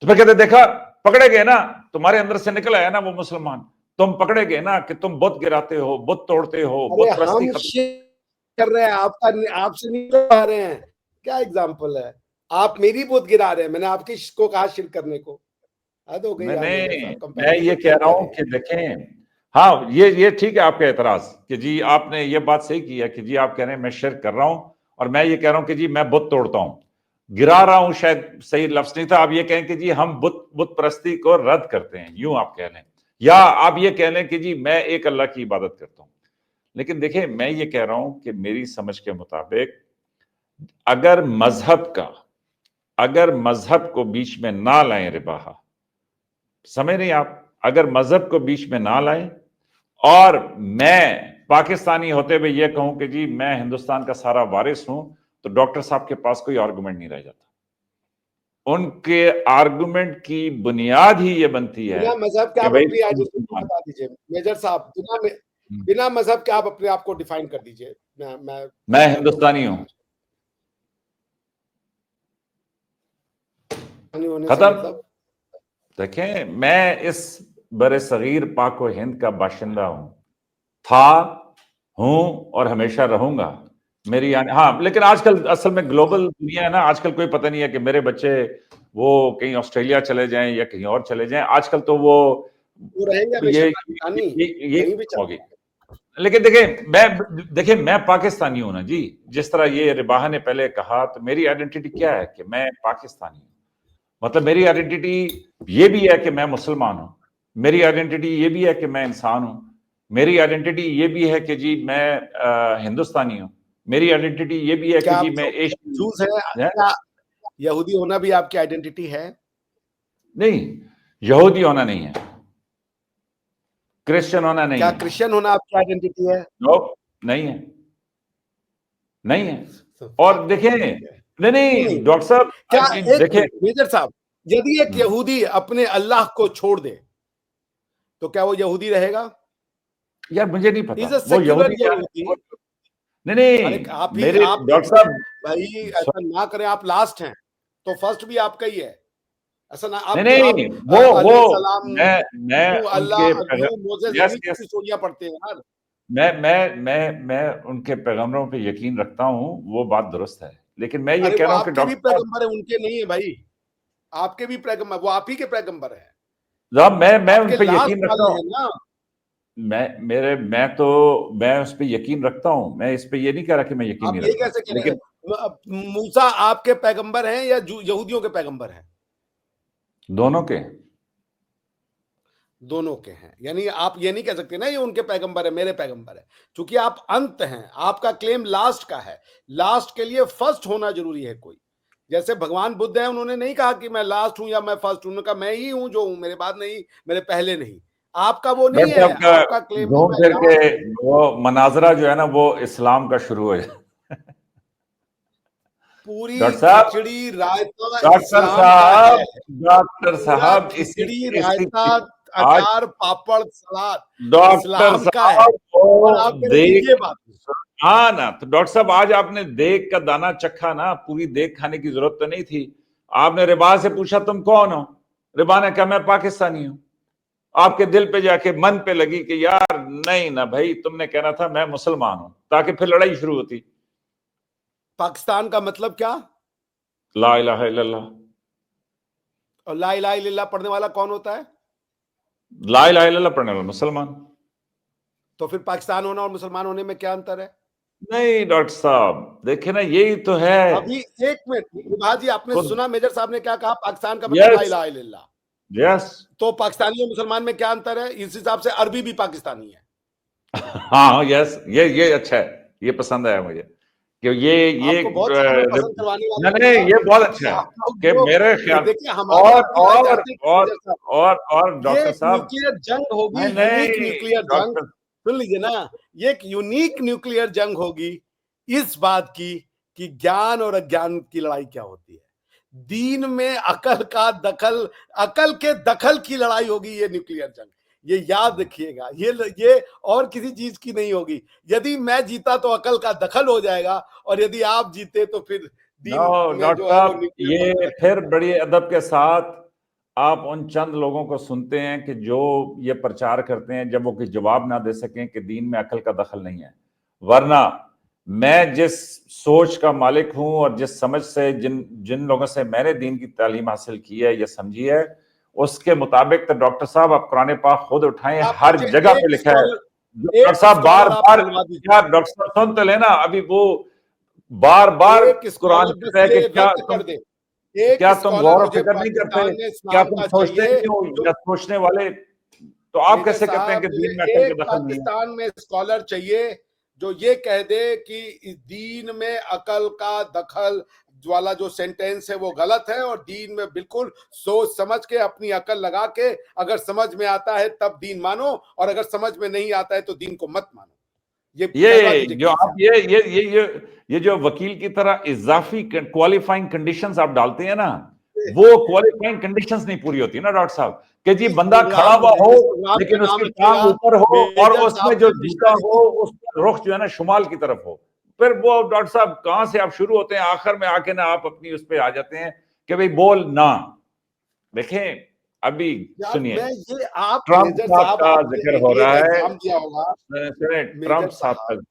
तो फिर कहते देखा, पकड़े गए ना, तुम्हारे अंदर से निकल आया ना वो मुसलमान, तुम पकड़े गए ना कि तुम बुत गिराते हो, बुत तोड़ते हो, अरे बुत परस्ती हम खत्म कर रहे हैं, आपका आपसे नहीं कर रहे हैं। क्या एग्जाम्पल है? आप मेरी बुत गिरा रहे हैं, मैंने आपकी को कहा शिरक करने को। हद हो गई यार मैंने, मेजर साहब, मैं ये कंपैरिजन कह नहीं रहा हूं करें। कि देखें, हाँ ये ठीक है आपका एतराज कि जी आपने ये बात सही की है कि जी आप कह रहे हैं मैं शिर्क कर रहा हूं, और मैं ये कह रहा हूं कि जी मैं बुत तोड़ता हूं, गिरा रहा हूं शायद सही लफ्ज नहीं था। आप ये कहें कि जी हम बुत बुत परस्ती को रद्द करते हैं, यूं आप कह लें, या आप ये कह लें कि जी मैं एक अल्लाह की इबादत करता हूं। लेकिन देखिए, मैं ये कह रहा हूं कि मेरी समझ के मुताबिक अगर मजहब को बीच में ना लाएं, रिबाहा, समझ नहीं आप, अगर मजहब को बीच में ना लाएं और मैं पाकिस्तानी होते हुए ये कहूं कि जी मैं हिंदुस्तान का सारा वारिस हूं, तो डॉक्टर साहब के पास कोई आर्गुमेंट नहीं रह जाता। उनके आर्गुमेंट की बुनियाद ही ये बनती है बिना मजहब के कि आप भाई अपनी तुम आइडेंटिटी मुसलमान। बता दीजिए मेजर साहब, बिना मजहब के आप अपने आप को डिफाइन कर दीजिए। मैं कर दूंगा हिंदुस्तानी हूं, होने से खत्म। मतलब। देखें, मैं इस बरे सगीर पाक व हिंद का बाशिंदा हूं, था, हूं और हमेशा रहूंगा। मेरी हाँ, लेकिन आजकल असल में ग्लोबल दुनिया है ना, आजकल कोई पता नहीं है कि मेरे बच्चे वो कहीं ऑस्ट्रेलिया चले जाएं या कहीं और चले जाएं, आजकल तो वो रहेंगे ये हमेशा ये, पाकिस्तानी, ये कहीं भी होगी। चल। लेकिन देखिए मैं पाकिस्तानी हूं ना जी, जिस तरह ये रिबाहा ने पहले कहा, तो मेरी आइडेंटिटी क्या है कि मैं पाकिस्तानी हूं। मतलब मेरी आइडेंटिटी ये भी है कि मैं मुसलमान हूं, मेरी आइडेंटिटी ये भी है कि मैं इंसान हूं, मेरी आइडेंटिटी ये भी है कि जी मैं हिंदुस्तानी हूं, मेरी आइडेंटिटी ये भी है कि क्या जी आप मैं एशियन जूस है? है। क्या यहूदी होना भी आपकी आइडेंटिटी है? नहीं, यहूदी होना नहीं है। क्रिश्चियन होना नहीं क्या है। क्रिश्चियन होना आपकी आइडेंटिटी है? नो, नहीं है, नहीं है। और देखें, नहीं नहीं नहीं, डॉक्टर साहब, क्या एक देखें, मिनट मेजर साहब, यदि एक यहूदी अपने अल्लाह को छोड़ दे तो क्या वो यहूदी रहेगा? यार मुझे नहीं पता इज अ वो सेक्युलर यहूदी क्या है यहूदी। नहीं अरे नहीं, आप ही मेरे आप डॉक्टर साहब, भाई ऐसा ना करें, आप लास्ट हैं तो फर्स्ट भी आपका ही है। ऐसा ना नहीं आप नहीं, आप वो अलैहि सलाम, मैं नू उनके अल्लाह, नू मोसेस, यस इन्हीं की यस, स्टोरियां पढ़ते हैं यार। मैं उनके पैगंबरों पे यकीन रखता हूँ, वो बात दुरुस्त है, लेकिन मैं ये अरे कह वो रहा हूँ कि आपके भी डॉक्टर साहब, पैगंबर है, उनके नहीं है भाई। आपके भी पैगंबर, वो आप ही के पैगंबर है। साहब मैं उन आपके पे लास्ट यकीन रखता वाले हूँ, हैं ना। मैं उस पे यकीन रखता हूँ, मैं इस पे ये नहीं कह रहा कि मैं यकीन आप नहीं ये रखता, कैसे कह रहे लेकिन हैं? मूसा आपके पैगंबर हैं या यहूदियों के पैगंबर हैं? दोनों के। दोनों के हैं, यानी आप ये नहीं कह सकते ना ये उनके पैगंबर है मेरे पैगंबर है, क्योंकि आप अंत हैं, आपका क्लेम लास्ट का है। लास्ट के लिए फर्स्ट होना जरूरी है कोई। जैसे भगवान बुद्ध है, उन्होंने नहीं कहा कि मैं लास्ट हूं या मैं फर्स्ट हूं, उन्होंने कहा मैं ही हूं जो हूं, मेरे बाद नहीं, मेरे पहले नहीं। आपका वो नहीं वैसे है, आपका आपका क्लेम है घूम मैं फिर के लास्ट हूं। वो मनाजरा जो है ना, वो इस्लाम का शुरू हो जाए। पूरी डॉक्टर साहब, खिचड़ी रायता डॉक्टर इस्लाम का है। साहब, डॉक्टर पूरा साहब, इसी खिचड़ी इसी रायता आज अचार पापड़ सलाद डॉक्टर इस्लाम का है। साहब और वो आप कह रहे हैं कि देख, ये बात नहीं। हाँ ना, तो डॉक्टर साहब आज आपने देख का दाना चखा ना, पूरी देख खाने की जरूरत तो नहीं थी। आपने रिबा से पूछा तुम कौन हो, रिबा ने कहा मैं पाकिस्तानी हूं। आपके दिल पे जाके मन पे लगी कि यार नहीं ना भाई, तुमने कहना था मैं मुसलमान हूं, ताकि फिर लड़ाई शुरू होती। पाकिस्तान का मतलब क्या? ला इलाहा इल्लल्लाह। और ला इलाहा इल्लल्लाह पढ़ने वाला कौन होता है? ला इलाहा इल्लल्लाह पढ़ने वाला मुसलमान। तो फिर पाकिस्तान होना और मुसलमान होने में क्या अंतर है? नहीं डॉक्टर साहब, देखिए ना, यही तो है अभी एक मिनट विभा जी, आपने खुद। सुना मेजर साहब ने क्या कहा? पाकिस्तान का मतलब ला यस इलाहा इल्लल्लाह। यस। तो पाकिस्तानी और मुसलमान में क्या अंतर है? इस हिसाब से अरबी भी पाकिस्तानी है। हाँ यस, ये अच्छा है, ये पसंद आया मुझे कि ये आपको बहुत चीजें पसंद करवाने वाला नहीं नहीं, बंदा। ये बहुत अच्छा है आप लोग कि जो मेरे ख्याल, देखिए, हमारी और आपकी राय और जानते हैं क्या और मेजर साहब? और ये डॉक्टर एक साहब, न्यूक्लियर जंग होगी, नहीं यूनिक नहीं न्यूक्लियर जंग। डॉक्टर, सुन लीजिए ना, ये एक यूनिक न्यूक्लियर जंग होगी इस बात की कि ज्ञान और अज्ञान की लड़ाई क्या होती है। दीन में अकल का दखल, अकल के दखल की लड़ाई होगी ये न्यूक्लियर जंग। ये याद रखिएगा, ये और किसी चीज की नहीं होगी। यदि मैं जीता तो अकल का दखल हो जाएगा, और यदि आप जीते तो फिर नो दीन में डॉक्टर जो है वो साहब, न्यूक्लियर बम ये तरक्की फिर करेगा। बड़ी अदब के साथ आप उन चंद लोगों को सुनते हैं कि जो ये प्रचार करते हैं, जब वो कोई जवाब ना दे सकें कि दीन में अकल का दखल नहीं है। वरना मैं जिस सोच का मालिक हूं और जिस समझ से जिन जिन लोगों से मैंने दीन की तालीम हासिल की है या समझी है, उसके मुताबिक तो डॉक्टर साहब आप कुरान पाक खुद उठाएं, आप हर मुझे जगह पे लिखा है। डॉक्टर एक साहब बार स्कॉलर आप बार, दिलवा दीजिए। यार डॉक्टर साहब सुन तो लेना, अभी वो बार बार एक कुरान स्कॉलर बस कहता है कि ये रद्द कर दे। एक क्या तुम स्कॉलर गौर और मुझे फिक्र नहीं करते, पाकिस्तान में क्या इस्लाम तुम का सोचते चाहिए नहीं हो जो। या सोचने वाले, तो आप मेजर कैसे कहते हैं साहब, कि मुझे दीन में अकल एक का दखल नहीं है। पाकिस्तान में स्कॉलर चाहिए जो ये कह दे कि इस दीन में अकल का दखल वाला जो सेंटेंस है वो गलत है, और दीन में बिल्कुल सोच समझ के अपनी अकल लगा के, अगर समझ में आता है तब दीन मानो, और अगर समझ में नहीं आता है तो दीन को मत मानो। ये कहलवा ये दीजिए जो किसी से आप आप। ये जो वकील की तरह इजाफी क्वालिफाइंग कंडीशंस आप डालते हैं ना, वो क्वालिफाइंग कंडीशंस नहीं पूरी होती ना डॉक्टर साहब, कि जी इस बंदा खड़ा प्रोग्राम हुआ हो इस प्रोग्राम का लेकिन नाम उसकी टांग रखिएगा ऊपर हो और मेजर उसमें साहब जो ने जूता मिशनरी। हो उसका रुख जो है ना शुमाल की तरफ हो। फिर वो डॉक्टर साहब कहां से आप शुरू होते हैं, आखिर में आके ना आप अपनी उस पर आ जाते हैं कि भाई बोल ना। देखें, अभी यार सुनिए, मैं ये आप ट्रंप मेजर साहब साहब का आपने जिक्र हो एनडीए रहा का है, एग्जाम दिया होगा। सुने, ट्रंप मेजर साहब का, साहब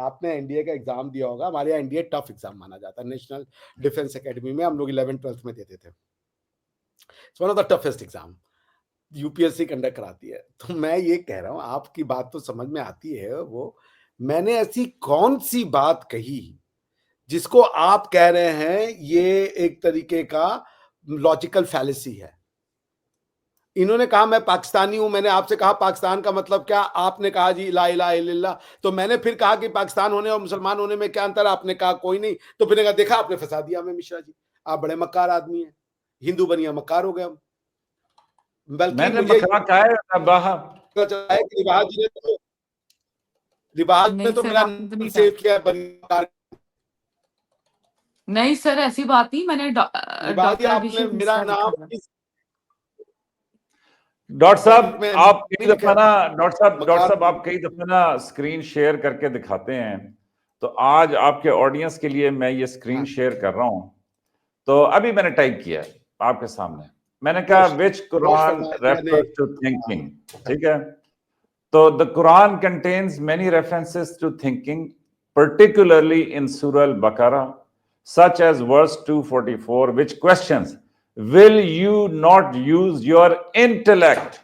आपने एनडीए का एग्जाम दिया होगा। हमारे यहाँ एनडीए टफ एग्जाम माना जाता है, नेशनल डिफेंस एकेडमी में हम लोग 11th-12th में देते थे। It's one of the toughest exam UPSC conduct कराती है। तो मैं ये कह रहा हूँ, आपकी बात तो समझ में आती है। वो मैंने ऐसी कौन सी बात कही जिसको आप कह रहे हैं ये एक तरीके का लॉजिकल फैलेसी है? इन्होंने कहा मैं पाकिस्तानी हूं, मैंने आपसे कहा पाकिस्तान का मतलब क्या, आपने कहा जी ला इलाहा इल्लल्लाह। तो मैंने फिर कहा कि पाकिस्तान होने और मुसलमान होने में क्या अंतर है, आपने कहा कोई नहीं। तो फिर कहा देखा आपने फंसा दिया हमें मिश्रा जी, आप बड़े मक्कार आदमी हैं, हिंदू बनिया मक्कार हो गए हम। बल्कि मैंने मुझे मखना कहा है बाहा। पता चला है कि रिवाज ने नहीं तो सर, मेरा आपने तो नाम नहीं कहा। सेव किया है बनियान। नहीं सर, ऐसी बात नहीं, मैंने रिवाज डॉक्टर आपने अभिषेक मेरा मिश्रा लिखा नाम था। किस डॉक्टर साहब में आप नहीं कई लिखा दफा है? ना डॉक्टर मकान साहब आप कई दफा ना स्क्रीन शेयर करके दिखाते हैं, तो आज आपके ऑडियंस के लिए मैं ये स्क्रीन हाँ, शेयर कर रहा हूं। तो अभी मैंने टाइप किया है आपके सामने, मैंने कहा नोट विच नोट कुरान फरमाया मैंने। Refers to thinking. ठीक है, तो the Quran contains many references to thinking, particularly in Surah Al-Baqarah, such as verse 244, which questions, will you not use your intellect?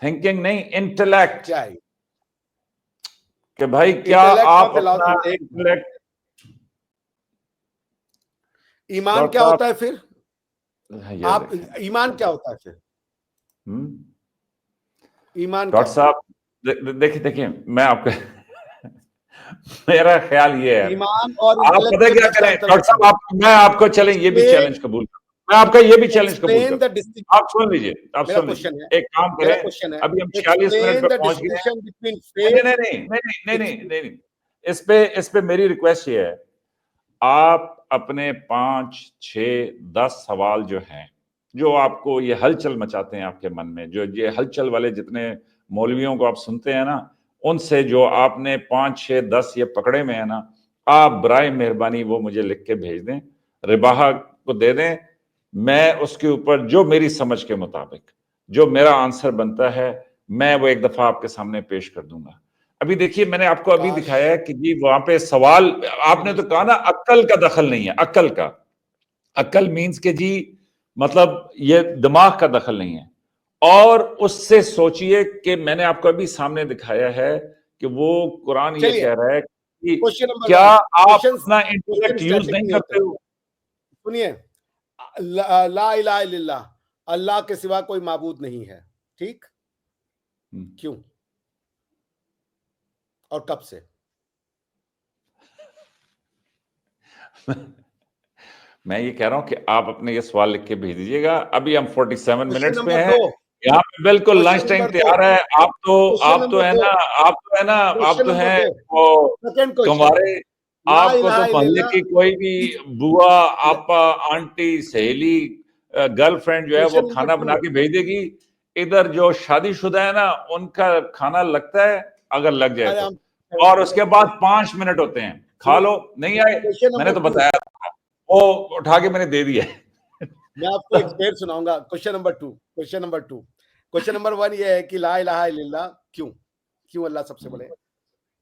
Thinking नहीं, intellect, क्या है कि भाई क्या इंटेलेक्ट आप ऑफ द अपना लॉस? इंटेलेक्ट। ईमान डॉक्टर क्या साहब होता है फिर? ये आप देखें, ईमान क्या होता है फिर? ईमान क्या डॉक्टर होता है? साहब देखिए देखिए मैं आपको मेरा ख्याल ये है, ईमान और आप इंटेलेक्ट पता में क्या कुछ का करें अंतर डॉक्टर साहब, बताइए। मैं आपको चलें ये भी एक्सप्लेन चैलेंज कबूल कर, मैं आपका ये भी चैलेंज कबूल एक्सप्लेन कर, द डिस्टिंक्शन। आप सुन लीजिए, आप मेरा सुन क्वेश्चन है लीजिए, एक काम मेरा करें, क्वेश्चन है अभी हम 46 मिनट एक्सप्लेन पे द पहुंच गए हैं। डिस्टिंक्शन बिटवीन नहीं नहीं फेथ। नहीं नहीं नहीं नहीं नहीं नहीं, इस पे मेरी रिक्वेस्ट ये है, आप अपने 5, 6, 10 सवाल जो हैं, जो आपको ये हलचल मचाते हैं आपके मन में, जो ये हलचल वाले जितने मौलवियों को आप सुनते हैं ना, उनसे जो आपने 5, 6, 10 ये पकड़े में है ना, आप बराए मेहरबानी वो मुझे लिख के भेज दें, रिबाहा को दे दें, मैं उसके ऊपर जो मेरी समझ के मुताबिक जो मेरा आंसर बनता है, मैं वो एक दफा आपके सामने पेश कर दूंगा। अभी देखिए मैंने आपको अभी काश दिखाया है कि जी वहां पे सवाल, आपने तो कहा ना अक्ल का दखल नहीं है, अक्ल का, अक्ल मीन्स के जी मतलब ये दिमाग का दखल नहीं है। और उससे सोचिए कि मैंने आपको अभी सामने दिखाया है कि वो कुरान ये चलिए कह रहा है कि क्वेश्चन नंबर क्या 1 आप क्वेश्चन अपना क्वेश्चन इंटेलेक्ट यूज स्टैटिक नहीं नहीं होते। करते हो? सुनिए ला इलाहा इल्लल्लाह, अल्लाह के सिवा कोई माबूद नहीं है, ठीक? क्यों और कब से? मैं ये कह रहा हूं कि आप अपने ये सवाल लिख के भेज दीजिएगा। अभी हम 47 क्वेश्चन मिनट्स पे नंबर हैं, 2 यहाँ पे बिल्कुल क्वेश्चन लंच टाइम नंबर 2 तैयार है। क्वेश्चन आप तो नंबर है 2 ना, आप तो है ना, आप क्वेश्चन तो नंबर हैं 2 वो सेकंड क्वेश्चन तुम्हारे, ला आपको तो इलाहा मोहल्ले इल्लल्लाह। की कोई भी बुआ, आपा, आंटी, सहेली, गर्लफ्रेंड जो है वो क्वेश्चन नंबर खाना 2 बना के भेज देगी। इधर जो शादीशुदा है ना, उनका खाना लगता है, अगर लग जाए अरे तो, हम और उसके बाद 5 मिनट होते हैं, खा सुनिए लो, नहीं आए, क्वेश्चन मैंने नंबर तो 2 बताया था, वो उठा के मैंने दे दिया। मैं आपको एक शेर सुनाऊंगा। क्वेश्चन नंबर 1 ये है कि ला इलाहा इल्लल्लाह क्यों, क्यों अल्लाह सबसे बड़े?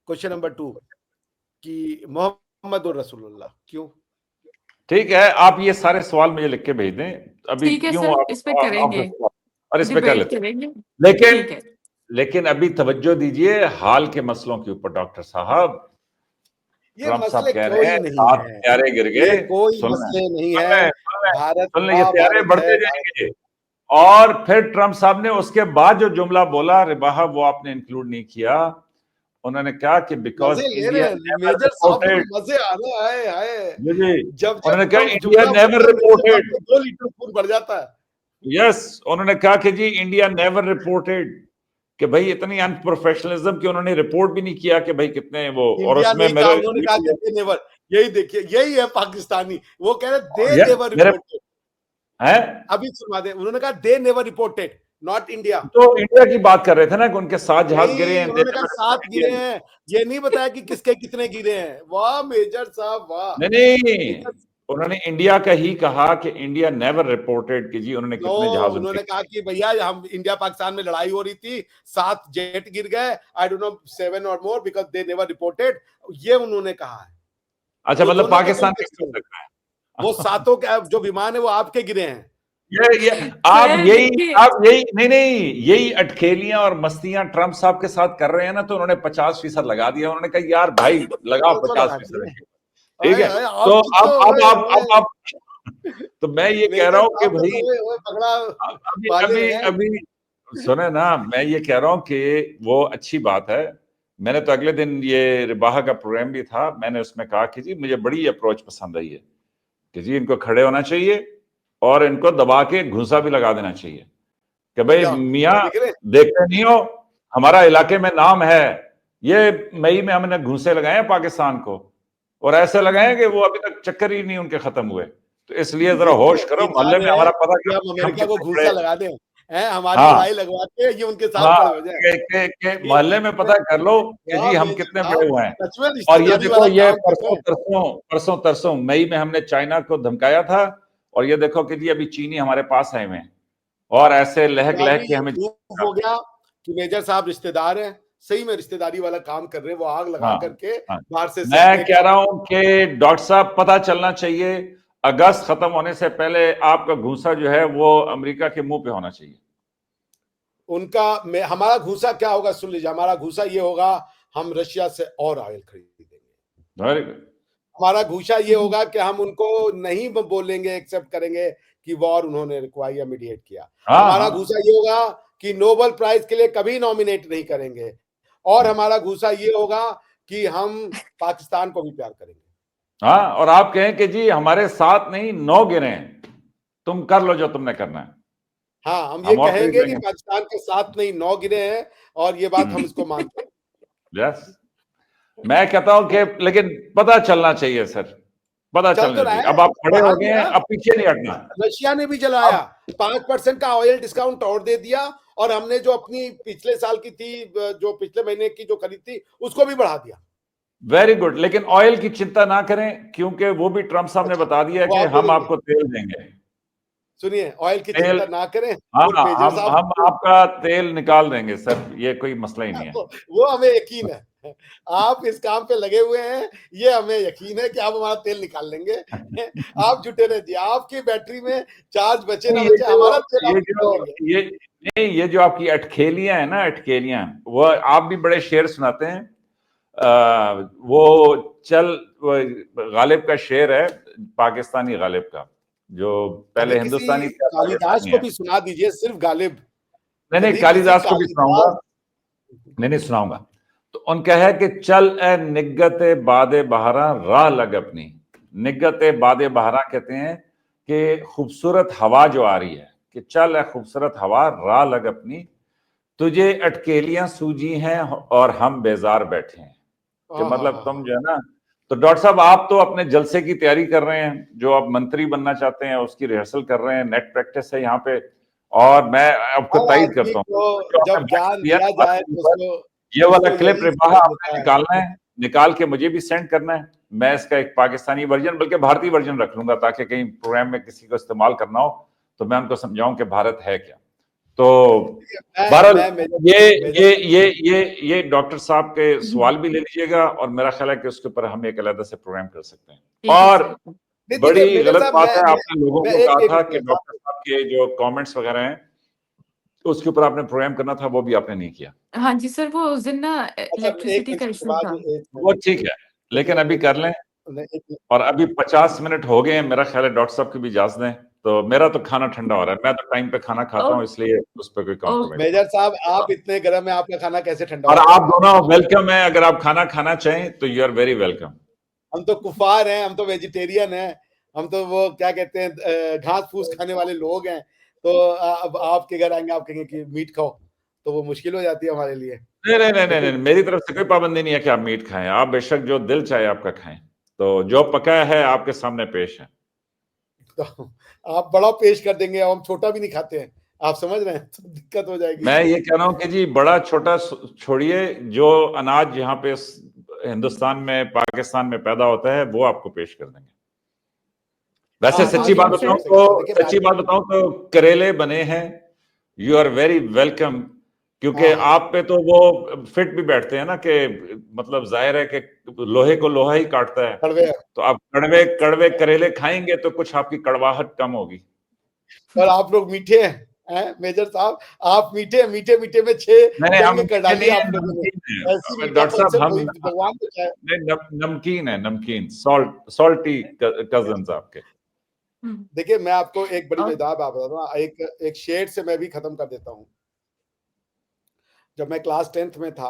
क्वेश्चन नंबर 2 कि मोहम्मदुर रसूलुल्लाह क्यों? ठीक है, आप ये सारे सवाल मुझे लिख के भेज दें, अभी ठीक है क्यों सर, आप इस पे करेंगे, और इस पे कर डिबेट लेते हैं। करेंगे। लेकिन ठीक है। लेकिन अभी तवज्जो दीजिए हाल के मसलों के ऊपर डॉक्टर साहब। ये ट्रंप साहब मसले कह रहे कोई हैं नहीं 7 है, त्यारे गिर ये गए। कोई सुन मसले नहीं सुन है। रहे सुन रहे भारत सुन रहे, ये माँ त्यारे भारत बढ़ते है, जाएंगे। और फिर ट्रंप साहब ने उसके बाद जो जुमला बोला रिबाहा, वो आपने इंक्लूड नहीं किया। उन्होंने कहा कि बिकॉज मजे ले रहे इंडिया हैं नेवर मेजर साहब को, रिपोर्टेड, मजे आ रहे हैं। आए जी जी, जब जब उन्होंने कहा ट्रम्प इंडिया जुमला नेवर बोलता है मेजर साहब रिपोर्टेड, को 2 लीटर खून बढ़ जाता है। यस, उन्होंने कहा कि जी इंडिया नेवर रिपोर्टेड, कि भाई इतनी अनप्रोफेशनलिज्म कि उन्होंने रिपोर्ट भी नहीं किया कि भाई कितने वो, और इंडिया उसमें नहीं कहा, मेरे उन्होंने कहा कि दे नेवर। यही देखिए, यही है पाकिस्तानी। वो कह रहे दे यार नेवर मेरे रिपोर्टेड। हैं, अभी सुनवा दे, उन्होंने कहा they never reported not India. तो इंडिया की बात कर रहे थे ना कि उनके 7 जहाज गिरे नहीं, हैं, उन्होंने कहा 7 गिरे हैं, ये नहीं बताया कि किसके कितने गिरे हैं। वाह मेजर साहब वाह। नहीं नहीं, उन्होंने इंडिया का ही कहा कि इंडिया नेवर रिपोर्टेड कि जी उन्होंने नो, कितने जहाज उनके। उन्होंने कहा कि भैया हम इंडिया पाकिस्तान में लड़ाई हो रही थी, 7 जेट गिर गए, आई डोंट नो 7 और more because they never reported, ये उन्होंने कहा है। अच्छा, वो मतलब दोनों के पाकिस्तान कॉन्टेक्स्ट नहीं में, कर सकता है। वो सातों के जो विमान है वो आपके गिरे हैं। ये सर देखिए, आप यही नहीं नहीं, यही अटखेलियां और मस्तियां ट्रंप साहब के साथ कर रहे हैं ना, तो उन्होंने 50% लगा दिया। उन्होंने कहा यार भाई लगाओ 500 लगा 50%। दिए। ठीक ओए है, ओए तो आप तो ओए ओए अब तो मैं ये कह रहा मेजर हूं कि साहब भाई तो ओए ओए पगड़ा अभी वाले अभी हैं। अभी सुने ना, मैं ये कह रहा हूं कि वो अच्छी बात है। मैंने तो अगले दिन ये रिबाहा का प्रोग्राम भी था, मैंने उसमें कहा कि जी मुझे बड़ी अप्रोच पसंद आई है कि जी इनको खड़े होना चाहिए और इनको दबा के घूंसा भी लगा देना चाहिए। कि भाई मियाँ देखते नहीं हो, हमारा इलाके में नाम है, ये मई में हमने घूंसे लगाए हैं पाकिस्तान को, और ऐसे लगाए कि वो अभी तक चक्कर ही नहीं उनके खत्म हुए। तो इसलिए जरा होश करो, मोहल्ले में हमारा पता कि हम हम अमेरिका को कितने घूंसा लगा दें, हमारी हाँ लड़ाई लगवा के ये उनके साथ हाँ खड़े हो जाए। के मोहल्ले में पता कर लो कि जी हम कितने बड़े हुए हैं। सच में और ये रिश्तेदारी देखो, वाला ये काम कर रहे हैं। परसों तरसों मई में हमने चाइना को धमकाया था, और ये देखो कि जी अभी चीनी हमारे पास आए हुए हैं और ऐसे लहक लहक के ये हमें। प्रूफ हो गया कि मेजर साहब रिश्तेदार हैं, सही में रिश्तेदारी वाला काम कर रहे हैं, वो आग लगा हाँ करके हाँ, बाहर से मैं कह रहा हूं कि डॉक्टर साहब पता चलना चाहिए, अगस्त खत्म होने से पहले आपका घूसा जो है वो अमेरिका के मुंह पे होना चाहिए। उनका हमारा घूसा क्या होगा सुन लीजिए, हमारा घूसा ये होगा, हम रशिया से और ऑयल खरीदेंगे। Very good. हमारा घूसा ये होगा कि हम उनको नहीं बोलेंगे, एक्सेप्ट करेंगे कि वॉर उन्होंने रिक्वायर या मीडिएट किया। हाँ हमारा हाँ घूसा ये होगा कि नोबेल प्राइज के लिए कभी नॉमिनेट नहीं करेंगे। और हमारा घूसा ये होगा कि हम पाकिस्तान को भी प्यार करेंगे। हाँ, और आप कहें कि जी हमारे 7 नहीं 9 गिरे हैं, तुम कर लो जो तुमने करना है। हाँ, हम ये हम और कोई कहेंगे कि देंगे। पाकिस्तान के 7 नहीं 9 गिरे हैं, और ये बात हम इसको मानते हैं। यस, मैं कहता हूं कि लेकिन पता चलना चाहिए सर, पता चल तो चलना रहा चाहिए। है, अब आप खड़े बढ़ा हो गए हैं, दिया। अब पीछे नहीं हटना। रशिया ने भी जलाया, अब 5% का ऑयल डिस्काउंट और दे दिया, और हमने जो अपनी पिछले साल की थी, जो पिछले महीने की जो खरीद थी, उसको भी बढ़ा दिया। वेरी गुड, लेकिन ऑयल की चिंता ना करें, क्योंकि वो भी ट्रंप साहब ने अच्छा, बता दिया वो कि आपको हम देंगे। आपको तेल देंगे। सुनिए, ऑयल की तेल, चिंता ना करें, हाँ और मेजर साहब हम आपका तेल निकाल देंगे सर, ये कोई मसला ही नहीं है। वो हमें यकीन है, आप इस काम पे लगे हुए हैं, ये हमें यकीन है कि आप हमारा तेल निकाल लेंगे। आप जुटे रहिए, आपकी बैटरी में चार्ज बचे ना ये बचे, जो हमारा तेल आप ये निकाल जो लेंगे। ये नहीं, ये जो आपकी अटखेलियां है ना, अटखेलियां, वो आप भी बड़े शेर सुनाते हैं। वो चल वो गालिब का शेर है, पाकिस्तानी गालिब का, जो कभी पहले किसी हिंदुस्तानी था कालिदास पाकिस्तानी को है। भी सुना दीजिए, सिर्फ गालिब, नहीं नहीं, यदि किसी कालिदास को भी सुनाऊंगा। कालिदास। नहीं नहीं, सुनाऊंगा। तो उनका है कि चल ए निगते बादे बहारा राह लग अपनी। निगते बादे बहारा कहते हैं कि खूबसूरत हवा जो आ रही है, कि चल ए खूबसूरत हवा राह लग अपनी, तुझे अटकेलियां सूझी हैं और हम बेजार बैठे हैं। कि मतलब तुम जो है ना, तो डॉक्टर साहब आप तो अपने जलसे की तैयारी कर रहे हैं, जो आप मंत्री बनना चाहते हैं उसकी रिहर्सल कर रहे हैं, नेट प्रैक्टिस है यहाँ पे, और मैं आपको हर तायद आदमी करता हूँ को जो आपने जब भाषण ज्ञान दिया दिया ना जाए बातचीत तो पर, उसको ये वाला उसको क्लिप यही रिबाहा समझ आपने लेता है। निकालना है, निकाल के मुझे भी सेंड करना है। मैं इसका एक पाकिस्तानी वर्जन, बल्कि भारतीय वर्जन रख लूंगा, ताकि कहीं प्रोग्राम में किसी को इस्तेमाल करना हो तो मैं उनको समझाऊं कि भारत है क्या। तो बहरहाल ये डॉक्टर साहब के सवाल भी ले लीजिएगा, और मेरा ख्याल है कि उसके ऊपर हम एक अलग से प्रोग्राम कर सकते हैं। ठीक है और सर। नहीं, देखिए बड़ी मेजर गलत साहब, बात है, आपने लोगों मैं को एक कहा एक था कि मिनट साहब, डॉक्टर साहब के जो कमेंट्स वगैरह हैं उसके ऊपर आपने प्रोग्राम करना था, वो भी आपने नहीं किया। हाँ जी सर, वो उस दिन ना अच्छा, एक इलेक्ट्रिसिटी मिनट का के इशू बाद था। वो ठीक है, लेकिन देखिए अभी कर लें। और अभी 50 मिनट हो गए हैं, मेरा ख्याल है डॉक्टर साहब की भी इजाजत दें। तो मेरा तो खाना ठंडा हो रहा है, मैं तो टाइम पे खाना खाता हूँ, इसलिए उस पर कोई कॉम्प्रोमाइज मेजर साहब, आप इतने गर्म है, आपका खाना कैसे ठंडा और होगा? आप दोनों वेलकम है, अगर आप खाना खाना चाहें तो यू आर वेरी वेलकम। हम तो कुफार हैं, हम तो वेजिटेरियन हैं, हम तो वो क्या कहते हैं, घास फूस खाने वाले लोग हैं। तो अब आपके घर आएंगे, आप कहेंगे कि मीट खाओ, तो वो मुश्किल हो जाती है हमारे लिए। नहीं नहीं नहीं नहीं, लेकिन नहीं, मेरी तरफ से कोई पाबंदी नहीं है कि आप मीट खाएं, आप बेशक जो दिल चाहे आपका खाएं। तो जो पका है आपके सामने पेश है। तो आप बड़ा पेश कर देंगे, हम छोटा भी नहीं खाते हैं, आप समझ रहे हैं, तो दिक्कत हो जाएगी। मैं ये कह रहा हूं कि जी बड़ा छोटा छोड़िए, जो अनाज यहाँ पे हिंदुस्तान में पाकिस्तान में पैदा होता है वो आपको पेश कर देंगे। वैसे आज हम लोग कर सकते हैं, देखिए सच्ची बात बताऊं तो करेले बने हैं, यू आर वेरी वेलकम। क्योंकि आप पे तो वो फिट भी बैठते हैं ना, कि मतलब जाहिर है कि लोहे को लोहा ही काटता है। कड़वे, तो आप कड़वे कड़वे करेले खाएंगे तो कुछ आपकी कड़वाहट कम होगी। और आप लोग मीठे हैं, मेजर साहब, आप मीठे मीठे मीठे में 6 नहीं, हम जंग कर मीठे डाली नहीं है, आप लोगों ने। नमकीन ऐसी है डॉक्टर मीठापन साहब, से हम कोई भगवान बचाए। नहीं, नमकीन है, नमकीन सॉल्टी कजन्स आपके। देखिए, मैं आपको एक बड़ी और मजेदार बात बताता हूँ, एक शेर से मैं भी खत्म कर देता हूँ। जब मैं क्लास 10th में था,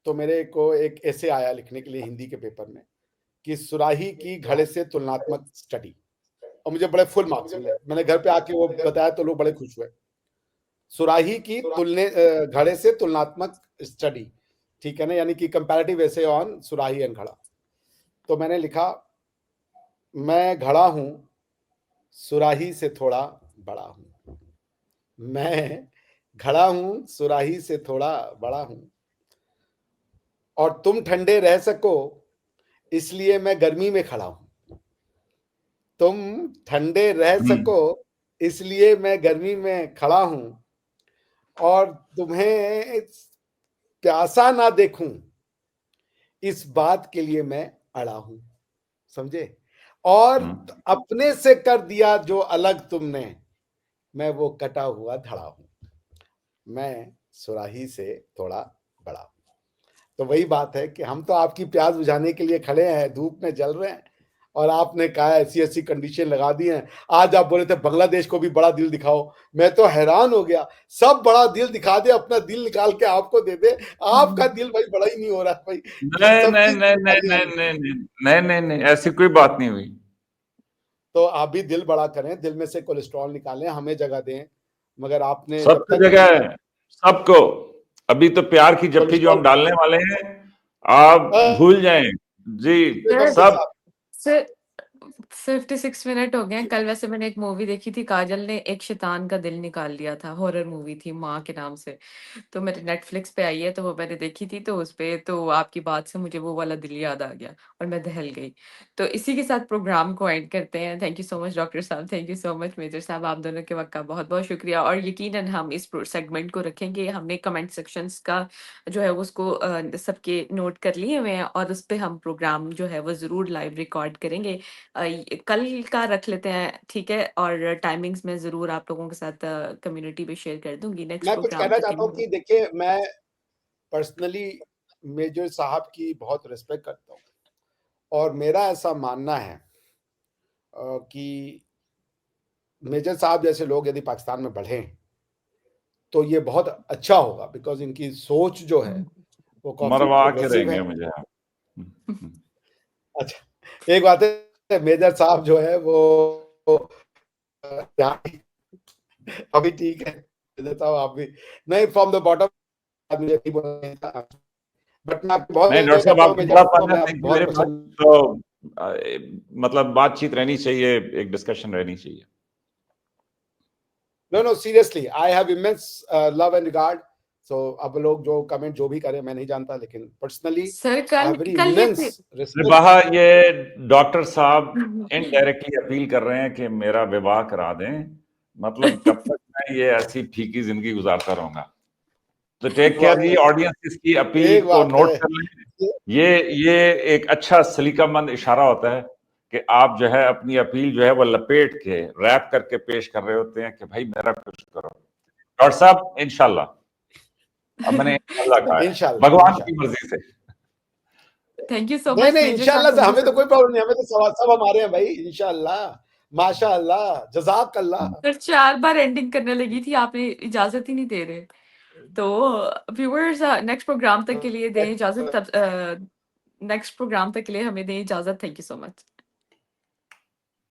तो मेरे को एक ऐसे आया लिखने के लिए हिंदी के पेपर में, कि सुराही की घड़े से तुलनात्मक स्टडी, और मुझे बड़े फुल मार्क्स मिले। मैंने घर पे आके वो बताया तो लोग बड़े खुश हुए। सुराही की घड़े से तुलनात्मक स्टडी, ठीक है ना, यानी कि कंपैरेटिव एसे ऑन सुराही एंड घड़ा। तो मैंने लिखा, मैं घड़ा हूं, सुराही से थोड़ा बड़ा हूं। मैं घड़ा हूं, सुराही से थोड़ा बड़ा हूं, और तुम ठंडे रह सको इसलिए मैं गर्मी में खड़ा हूं। तुम ठंडे रह सको इसलिए मैं गर्मी में खड़ा हूं, और तुम्हें प्यासा ना देखूं इस बात के लिए मैं अड़ा हूं। समझे? और अपने से कर दिया जो अलग तुमने, मैं वो कटा हुआ धड़ा हूं। मैं सुराही से थोड़ा बड़ा हूं। तो वही बात है कि हम तो आपकी प्यास बुझाने के लिए खड़े हैं, धूप में जल रहे हैं, और आपने कहा ऐसी ऐसी कंडीशन लगा दी है। आज आप बोले थे बांग्लादेश को भी बड़ा दिल दिखाओ, मैं तो हैरान हो गया। सब बड़ा दिल दिखा दे, अपना दिल निकाल के आपको दे दे, आपका दिल भाई बड़ा ही नहीं हो रहा भाई। नहीं नहीं नहीं नहीं नहीं नहीं नहीं नहीं नहीं, ऐसी कोई बात नहीं हुई। तो आप भी दिल बड़ा करें, दिल में से कोलेस्ट्रॉल निकालें, हमें जगह दें। मगर आपने सबकी जगह है, सबको। अभी तो प्यार की जप्फी जो हम डालने वाले हैं, आप भूल जाएं जी। सब सर 56 मिनट हो गए हैं। कल वैसे मैंने एक मूवी देखी थी, काजल ने एक शैतान का दिल निकाल लिया था, हॉरर मूवी थी माँ के नाम से। तो मेरे नेटफ्लिक्स पे आई है, तो वो मैंने देखी थी, तो उस पे तो आपकी बात से मुझे वो वाला दिल याद आ गया और मैं दहल गई। तो इसी के साथ प्रोग्राम को एंड करते हैं। Thank you so much doctor साहब, thank you so much major साहब, आप दोनों के वक्त का बहुत बहुत शुक्रिया। और यकीनन हम इस सेगमेंट को रखेंगे। हमने कमेंट सेक्शंस का जो है उसको सबके नोट कर लिए हुए हैं, और उस पे हम प्रोग्राम जो है वो जरूर लाइव रिकॉर्ड करेंगे। कल का रख लेते हैं, ठीक है? और टाइमिंग्स में जरूर आप लोगों के साथ कम्युनिटी पे शेयर कर दूंगी नेक्स्ट मैं कुछ प्रोग्राम कहना तक के चाहता हूँ लिए। कि देखिए, मैं पर्सनली मेजर साहब की बहुत रिस्पेक्ट करता हूँ, और मेरा ऐसा मानना है कि मेजर साहब जैसे लोग यदि पाकिस्तान में बढ़े तो ये बहुत अच्छा होगा, बिकॉज इनकी सोच जो है वो काफी मरवा के प्रोग्रेसिव है। रहेंगे मुझे आप। अच्छा, एक बात है, मेजर साहब जो है वो अभी ठीक है, मेजर साहब आप भी नहीं, फ्रॉम द बॉटम मुझे नहीं बोलना था, बट मैं आपको बहुत नहीं डॉक्टर एंजॉय साहब, करता हूँ आपकी मेजर बड़ा साहब को, फन है, मैं आप थैंक यू बहुत वेरी मच। पसंद। तो मतलब बातचीत रहनी चाहिए, एक डिस्कशन रहनी चाहिए। No seriously, I have immense love and regard. So अब लोग जो कमेंट जो भी करें मैं नहीं जानता, लेकिन पर्सनली सर आई कल हैव वेरी कल ये इमेंस रिस्पेक्ट। विवाह, ये डॉक्टर साहब इनडायरेक्टली अपील कर रहे हैं कि मेरा विवाह करा दें। मतलब कब तक मैं ये ऐसी फीकी जिंदगी गुजारता रहूंगा। तो टेक केयर जी, ऑडियंस इसकी अपील एक को बात नोट है, कर लें। ये एक अच्छा सलीकामंद इशारा होता है कि आप जो है अपनी अपील जो है वो लपेट के रैप करके पेश कर रहे होते हैं कि भाई मेरा कुछ करो। डॉक्टर साहब इंशाल्लाह, अब मैंने इंशाल्लाह कहा है, इंशाल्लाह भगवान की इंशाल्लाह। मर्जी से। थैंक यू सो नहीं मच नहीं, मेजर साहब, इंशाल्लाह से थैंक यू हमें सो तो कोई प्रॉब्लम नहीं, हमें तो सब हमारे हैं भाई, इंशाल्लाह, माशाअल्लाह, जज़ाकल्लाह। सर 4 बार एंडिंग करने लगी थी, आपने इजाजत ही नहीं दे रहे। तो व्यूअर्स नेक्स्ट प्रोग्राम तक के लिए दें इजाजत, तब नेक्स्ट प्रोग्राम तक के लिए हमें दें इजाजत। Thank you so much.